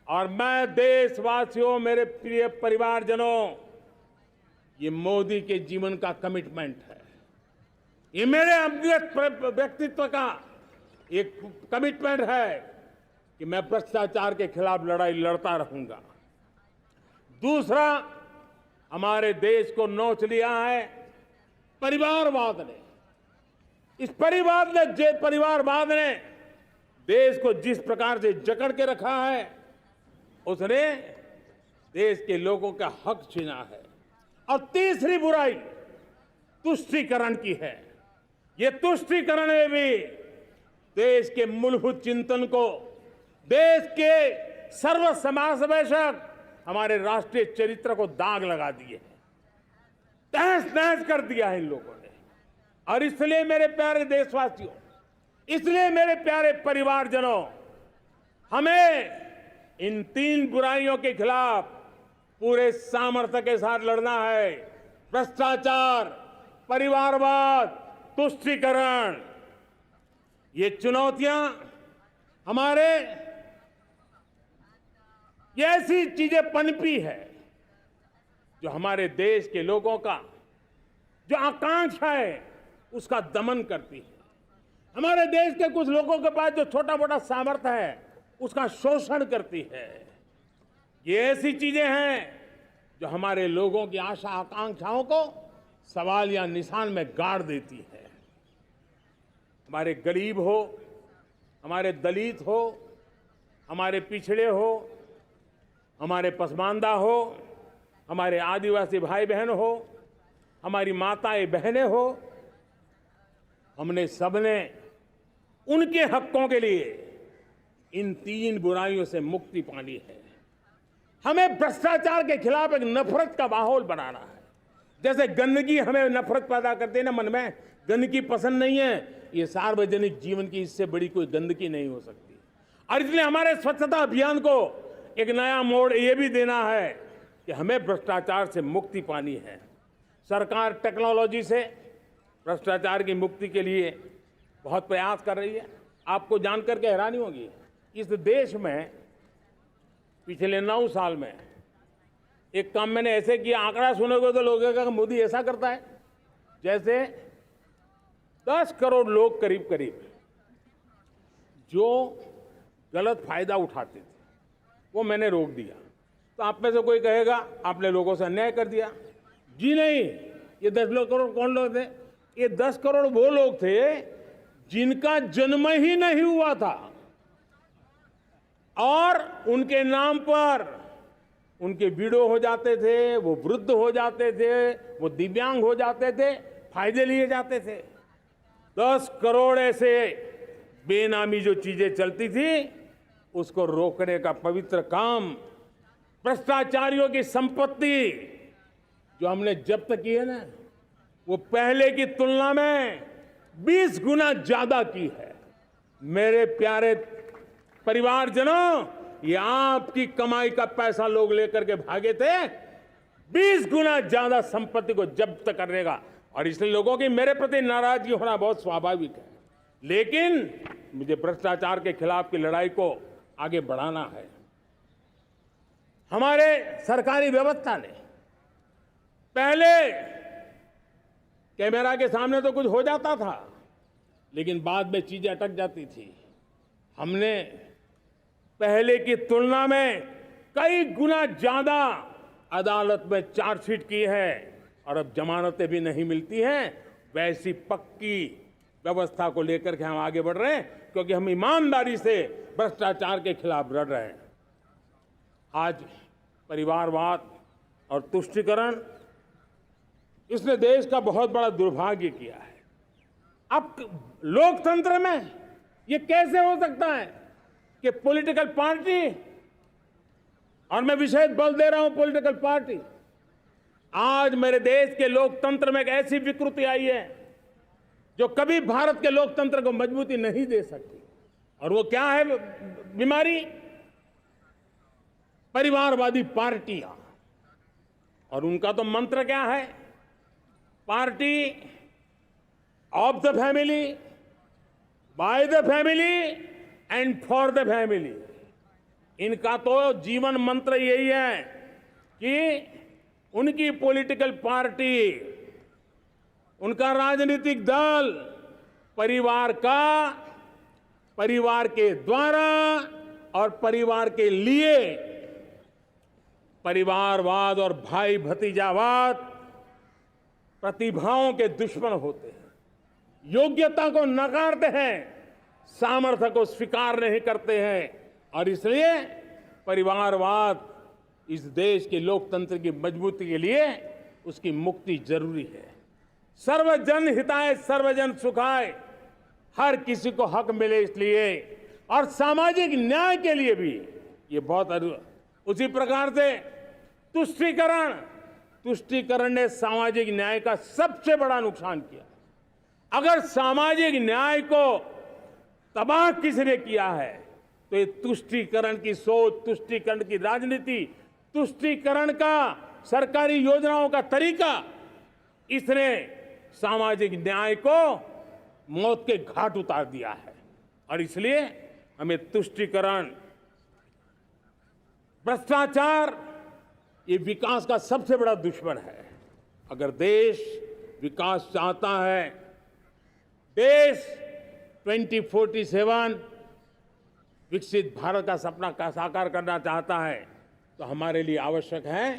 और मैं देशवासियों, मेरे प्रिय परिवारजनों, ये मोदी के जीवन का कमिटमेंट है। ये मेरे व्यक्तित्व का एक कमिटमेंट है कि मैं भ्रष्टाचार के खिलाफ लड़ाई लड़ता रहूंगा। दूसरा, हमारे देश को नोच लिया है परिवारवाद ने। इस परिवारवाद ने देश को जिस प्रकार से जकड़ के रखा है, उसने देश के लोगों का हक छीना है। और तीसरी बुराई तुष्टीकरण की है। ये तुष्टीकरण में भी देश के मूलभूत चिंतन को, देश के सर्व समावेशक हमारे राष्ट्रीय चरित्र को दाग लगा दिए हैं, तहस नहस कर दिया है इन लोगों ने। और इसलिए मेरे प्यारे देशवासियों, इसलिए मेरे प्यारे परिवारजनों, हमें इन 3 बुराइयों के खिलाफ पूरे सामर्थ्य के साथ लड़ना है। भ्रष्टाचार, परिवारवाद, तुष्टीकरण, ये चुनौतियां हमारे, ये ऐसी चीजें पनपी है जो हमारे देश के लोगों का जो आकांक्षा है उसका दमन करती है। हमारे देश के कुछ लोगों के पास जो छोटा मोटा सामर्थ्य है उसका शोषण करती है। ये ऐसी चीजें हैं जो हमारे लोगों की आशा आकांक्षाओं को सवाल या निशान में गाड़ देती है। हमारे गरीब हो, हमारे दलित हो, हमारे पिछड़े हो, हमारे पसमानदा हो, हमारे आदिवासी भाई बहन हो, हमारी माताएं बहनें हो, हमने सबने उनके हकों के लिए इन 3 बुराइयों से मुक्ति पानी है। हमें भ्रष्टाचार के खिलाफ एक नफरत का माहौल बनाना है। जैसे गंदगी हमें नफरत पैदा करती है ना, मन में गंदगी पसंद नहीं है, ये सार्वजनिक जीवन की इससे बड़ी कोई गंदगी नहीं हो सकती। और इसलिए हमारे स्वच्छता अभियान को एक नया मोड़ ये भी देना है कि हमें भ्रष्टाचार से मुक्ति पानी है। सरकार टेक्नोलॉजी से भ्रष्टाचार की मुक्ति के लिए बहुत प्रयास कर रही है। आपको जानकर के हैरानी होगी, इस देश में पिछले 9 साल में एक काम मैंने ऐसे किया, आंकड़ा सुनोगे तो लोग कहेंगे मोदी ऐसा करता है। जैसे 10 करोड़ लोग करीब करीब जो गलत फायदा उठाते थे वो मैंने रोक दिया। तो आप में से कोई कहेगा आपने लोगों से अन्याय कर दिया। जी नहीं, ये 10 करोड़ कौन लोग थे? ये 10 करोड़ वो लोग थे जिनका जन्म ही नहीं हुआ था और उनके नाम पर उनके विडो हो जाते थे, वो वृद्ध हो जाते थे, वो दिव्यांग हो जाते थे, फायदे लिए जाते थे। 10 करोड़ ऐसे बेनामी जो चीजें चलती थी उसको रोकने का पवित्र काम, भ्रष्टाचारियों की संपत्ति जो हमने जब्त की है ना, वो पहले की तुलना में 20 गुना ज्यादा की है। मेरे प्यारे परिवारजनों, ये आपकी कमाई का पैसा लोग लेकर के भागे थे, 20 गुना ज्यादा संपत्ति को जब्त करने का। और इसलिए लोगों की मेरे प्रति नाराजगी होना बहुत स्वाभाविक है, लेकिन मुझे भ्रष्टाचार के खिलाफ की लड़ाई को आगे बढ़ाना है। हमारे सरकारी व्यवस्था ने पहले कैमरा के सामने तो कुछ हो जाता था, लेकिन बाद में चीजें अटक जाती थी। हमने पहले की तुलना में कई गुना ज्यादा अदालत में चार्जशीट की है और अब जमानतें भी नहीं मिलती हैं। वैसी पक्की व्यवस्था को लेकर के हम आगे बढ़ रहे हैं, क्योंकि हम ईमानदारी से भ्रष्टाचार के खिलाफ लड़ रहे हैं। आज परिवारवाद और तुष्टीकरण, इसने देश का बहुत बड़ा दुर्भाग्य किया है। अब लोकतंत्र में ये कैसे हो सकता है कि पॉलिटिकल पार्टी, और मैं विशेष बल दे रहा हूं पॉलिटिकल पार्टी, आज मेरे देश के लोकतंत्र में एक ऐसी विकृति आई है जो कभी भारत के लोकतंत्र को मजबूती नहीं दे सकती। और वो क्या है बीमारी? परिवारवादी पार्टियां। और उनका तो मंत्र क्या है? Party of the family, by the family and for the family. इनका तो जीवन मंत्र यही है कि उनकी पॉलिटिकल पार्टी, उनका राजनीतिक दल परिवार का, परिवार के द्वारा और परिवार के लिए, परिवारवाद और भाई भतीजावाद प्रतिभाओं के दुश्मन होते हैं, योग्यता को नकारते हैं, सामर्थ्य को स्वीकार नहीं करते हैं। और इसलिए परिवारवाद इस देश के लोकतंत्र की मजबूती के लिए उसकी मुक्ति जरूरी है। सर्वजन हिताय सर्वजन सुखाय, हर किसी को हक मिले इसलिए, और सामाजिक न्याय के लिए भी ये बहुत। उसी प्रकार से तुष्टीकरण ने सामाजिक न्याय का सबसे बड़ा नुकसान किया। अगर सामाजिक न्याय को तबाह किसने किया है तो ये तुष्टीकरण की सोच, तुष्टीकरण की राजनीति, तुष्टीकरण का सरकारी योजनाओं का तरीका, इसने सामाजिक न्याय को मौत के घाट उतार दिया है। और इसलिए हमें तुष्टीकरण, भ्रष्टाचार, ये विकास का सबसे बड़ा दुश्मन है। अगर देश विकास चाहता है, देश 2047 विकसित भारत का सपना का साकार करना चाहता है, तो हमारे लिए आवश्यक है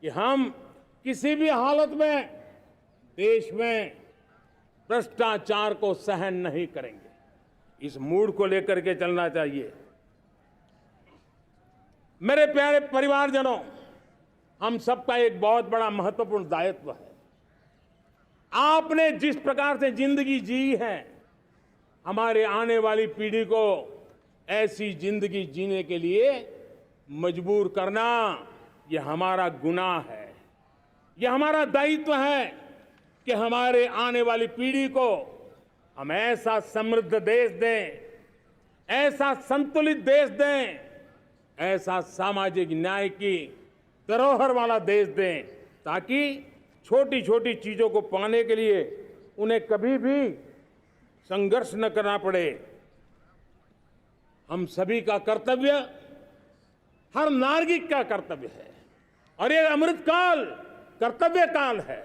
कि हम किसी भी हालत में देश में भ्रष्टाचार को सहन नहीं करेंगे। इस मूड को लेकर के चलना चाहिए। मेरे प्यारे परिवारजनों, हम सबका एक बहुत बड़ा महत्वपूर्ण दायित्व है। आपने जिस प्रकार से जिंदगी जी है, हमारे आने वाली पीढ़ी को ऐसी जिंदगी जीने के लिए मजबूर करना, यह हमारा गुनाह है। यह हमारा दायित्व है कि हमारे आने वाली पीढ़ी को हम ऐसा समृद्ध देश दें, ऐसा संतुलित देश दें, ऐसा सामाजिक न्याय की धरोहर वाला देश दें, ताकि छोटी छोटी चीजों को पाने के लिए उन्हें कभी भी संघर्ष न करना पड़े। हम सभी का कर्तव्य, हर नागरिक का कर्तव्य है, और ये अमृत काल कर्तव्य काल है।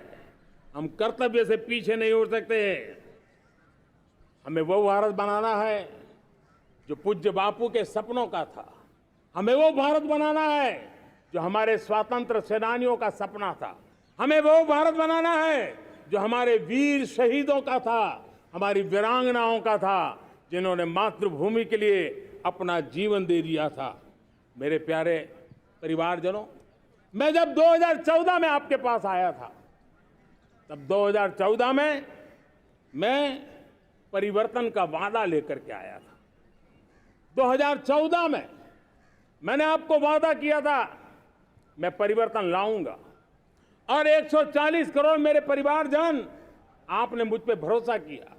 हम कर्तव्य से पीछे नहीं हो सकते। हमें वो भारत बनाना है जो पूज्य बापू के सपनों का था। हमें वो भारत बनाना है जो हमारे स्वतंत्र सेनानियों का सपना था। हमें वो भारत बनाना है जो हमारे वीर शहीदों का था, हमारी वीरांगनाओं का था, जिन्होंने मातृभूमि के लिए अपना जीवन दे दिया था। मेरे प्यारे परिवारजनों, मैं जब 2014 में आपके पास आया था, तब 2014 में मैं परिवर्तन का वादा लेकर के आया था। 2014 में मैंने आपको वादा किया था, मैं परिवर्तन लाऊंगा, और 140 करोड़ मेरे परिवारजन, आपने मुझ पे भरोसा किया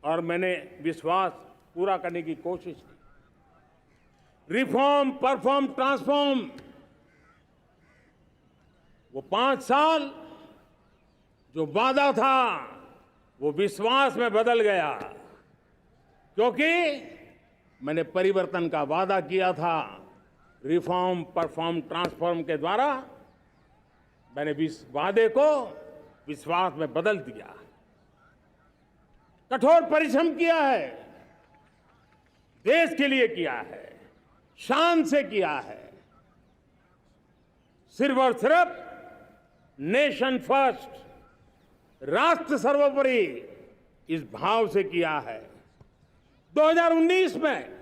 और मैंने विश्वास पूरा करने की कोशिश की। रिफॉर्म, परफॉर्म, ट्रांसफॉर्म, वो 5 साल जो वादा था वो विश्वास में बदल गया, क्योंकि मैंने परिवर्तन का वादा किया था। रिफॉर्म, परफॉर्म, ट्रांसफॉर्म के द्वारा मैंने इस वादे को विश्वास में बदल दिया। कठोर परिश्रम किया है, देश के लिए किया है, शान से किया है, सिर्फ और सिर्फ नेशन फर्स्ट, राष्ट्र सर्वोपरि, इस भाव से किया है। 2019 में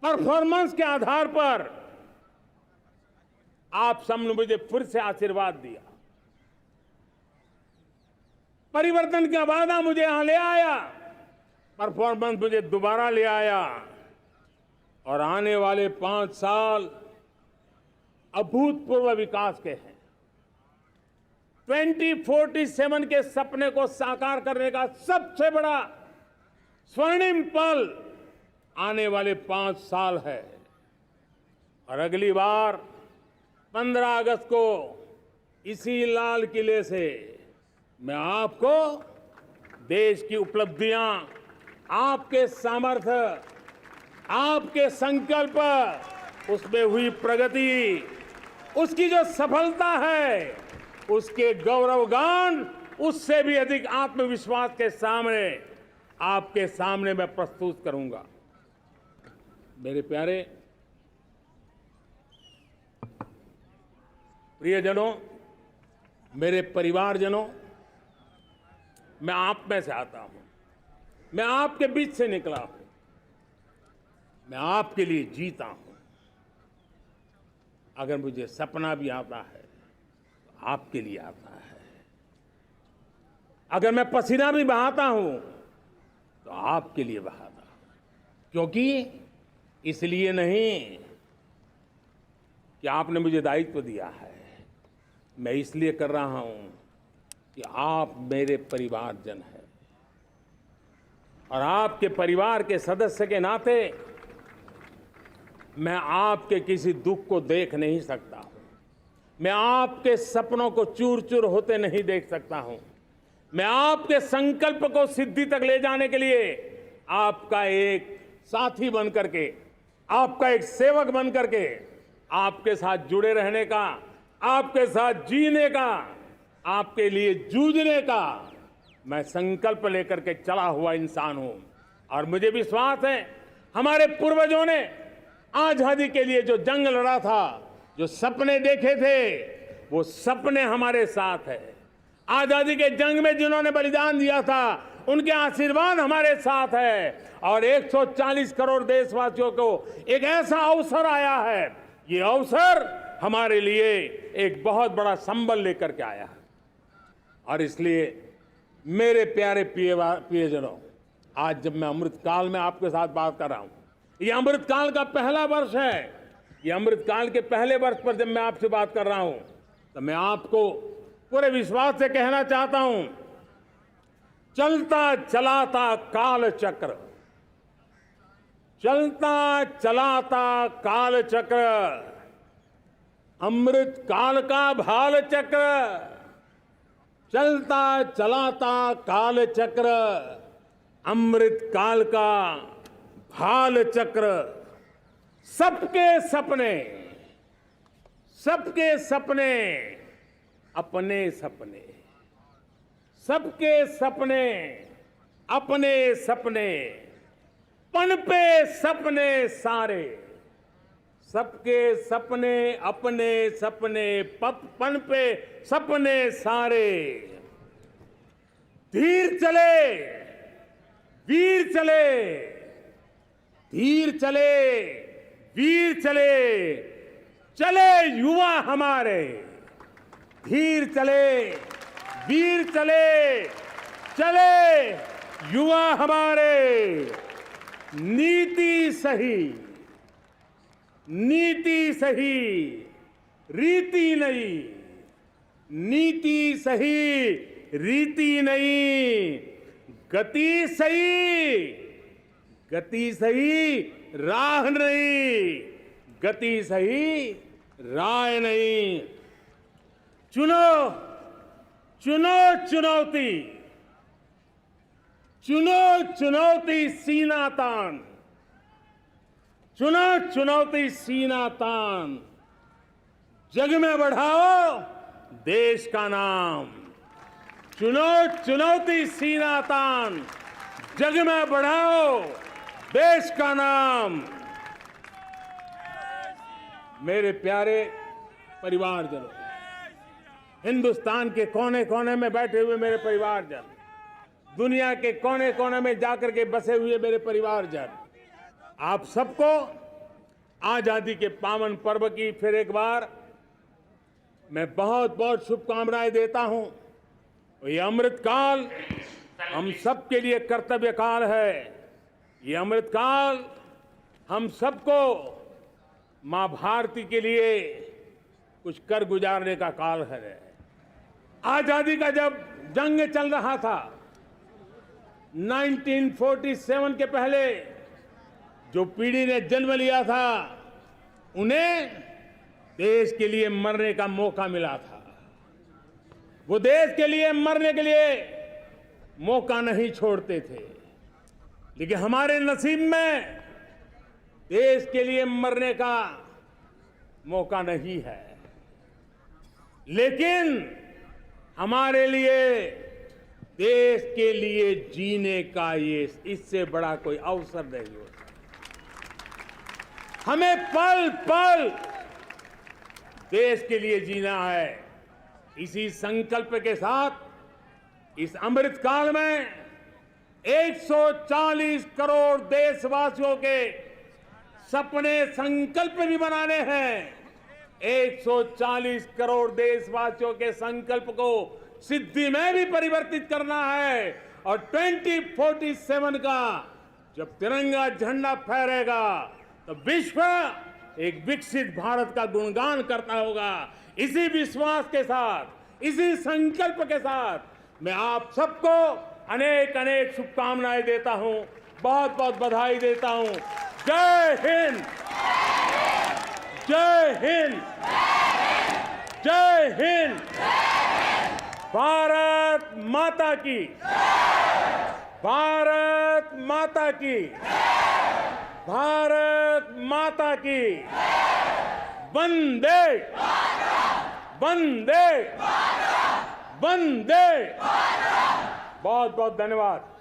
परफॉर्मेंस के आधार पर आप सबने मुझे फिर से आशीर्वाद दिया। परिवर्तन का वादा मुझे यहां ले आया, परफॉर्मेंस मुझे दोबारा ले आया, और आने वाले 5 साल अभूतपूर्व विकास के हैं। 2047 के सपने को साकार करने का सबसे बड़ा स्वर्णिम पल आने वाले 5 साल है। और अगली बार 15 अगस्त को इसी लाल किले से मैं आपको देश की उपलब्धियां, आपके सामर्थ्य, आपके संकल्प, उसमें हुई प्रगति, उसकी जो सफलता है, उसके गौरवगान, उससे भी अधिक आत्मविश्वास के सामने, आपके सामने मैं प्रस्तुत करूंगा। मेरे प्यारे प्रियजनों, मेरे परिवारजनों, मैं आप में से आता हूं, मैं आपके बीच से निकला हूं, मैं आपके लिए जीता हूं। अगर मुझे सपना भी आता है तो आपके लिए आता है। अगर मैं पसीना भी बहाता हूं तो आपके लिए बहाता हूं, क्योंकि इसलिए नहीं कि आपने मुझे दायित्व दिया है, मैं इसलिए कर रहा हूं कि आप मेरे परिवारजन हैं, और आपके परिवार के सदस्य के नाते मैं आपके किसी दुख को देख नहीं सकता हूं, मैं आपके सपनों को चूर चूर होते नहीं देख सकता हूं, मैं आपके संकल्प को सिद्धि तक ले जाने के लिए आपका एक साथी बन करके, आपका एक सेवक बन करके, आपके साथ जुड़े रहने का, आपके साथ जीने का, आपके लिए जूझने का मैं संकल्प लेकर के चला हुआ इंसान हूं। और मुझे विश्वास है, हमारे पूर्वजों ने आजादी के लिए जो जंग लड़ा था, जो सपने देखे थे, वो सपने हमारे साथ है। आजादी के जंग में जिन्होंने बलिदान दिया था, उनके आशीर्वाद हमारे साथ है और 140 करोड़ देशवासियों को एक ऐसा अवसर आया है। ये अवसर हमारे लिए एक बहुत बड़ा संबल लेकर के आया है और इसलिए मेरे प्यारे प्रियजनों, आज जब मैं अमृतकाल में आपके साथ बात कर रहा हूं, ये अमृतकाल का पहला वर्ष है। ये अमृतकाल के पहले वर्ष पर जब मैं आपसे बात कर रहा हूं तो मैं आपको पूरे विश्वास से कहना चाहता हूं, चलता चलाता काल चक्र, चलता चलाता काल चक्र, अमृत काल का भाल चक्र, चलता चलाता काल चक्र, अमृत काल का भाल चक्र, सबके सपने, सबके सपने, अपने सपने, सबके सपने, अपने सपने, पनपे सपने सारे, सबके सपने, अपने सपने, पनपे सपने सारे, धीर चले, वीर चले, धीर चले, वीर चले, चले युवा हमारे, धीर चले, वीर चले, चले युवा हमारे, नीति सही, नीति सही, रीति नहीं, नीति सही, रीति नहीं, गति सही, गति सही, राह नहीं, गति सही, राह नहीं। चुनो, चुनो चुनौती, चुनो चुनौती सीना तान, चुनो चुनौती सीना तान, जग में बढ़ाओ देश का नाम, चुनो चुनौती सीना तान, जग में बढ़ाओ देश का नाम। मेरे प्यारे परिवारजनों, हिंदुस्तान के कोने कोने में बैठे हुए मेरे परिवारजन, दुनिया के कोने कोने में जाकर के बसे हुए मेरे परिवारजन, आप सबको आजादी के पावन पर्व की फिर एक बार मैं बहुत बहुत शुभकामनाएं देता हूं। ये अमृतकाल हम सबके लिए कर्तव्य काल है। ये अमृतकाल हम सबको मां भारती के लिए कुछ कर गुजारने का काल है। आजादी का जब जंग चल रहा था 1947 के पहले जो पीढ़ी ने जन्म लिया था उन्हें देश के लिए मरने का मौका मिला था। वो देश के लिए मरने के लिए मौका नहीं छोड़ते थे, लेकिन हमारे नसीब में देश के लिए मरने का मौका नहीं है। लेकिन हमारे लिए देश के लिए जीने का ये इससे बड़ा कोई अवसर नहीं होता। हमें पल पल देश के लिए जीना है। इसी संकल्प के साथ इस अमृतकाल में 140 करोड़ देशवासियों के सपने संकल्प भी बनाने हैं। 140 करोड़ देशवासियों के संकल्प को सिद्धि में भी परिवर्तित करना है और 2047 का जब तिरंगा झंडा फहरेगा तो विश्व एक विकसित भारत का गुणगान करता होगा। इसी विश्वास के साथ, इसी संकल्प के साथ मैं आप सबको अनेक अनेक शुभकामनाएं देता हूं, बहुत बहुत बधाई देता हूं। जय हिंद, जय हिंद, जय हिंद। भारत माता की, भारत माता की, भारत माता की। वंदे, वंदे, वंदे। बहुत बहुत धन्यवाद।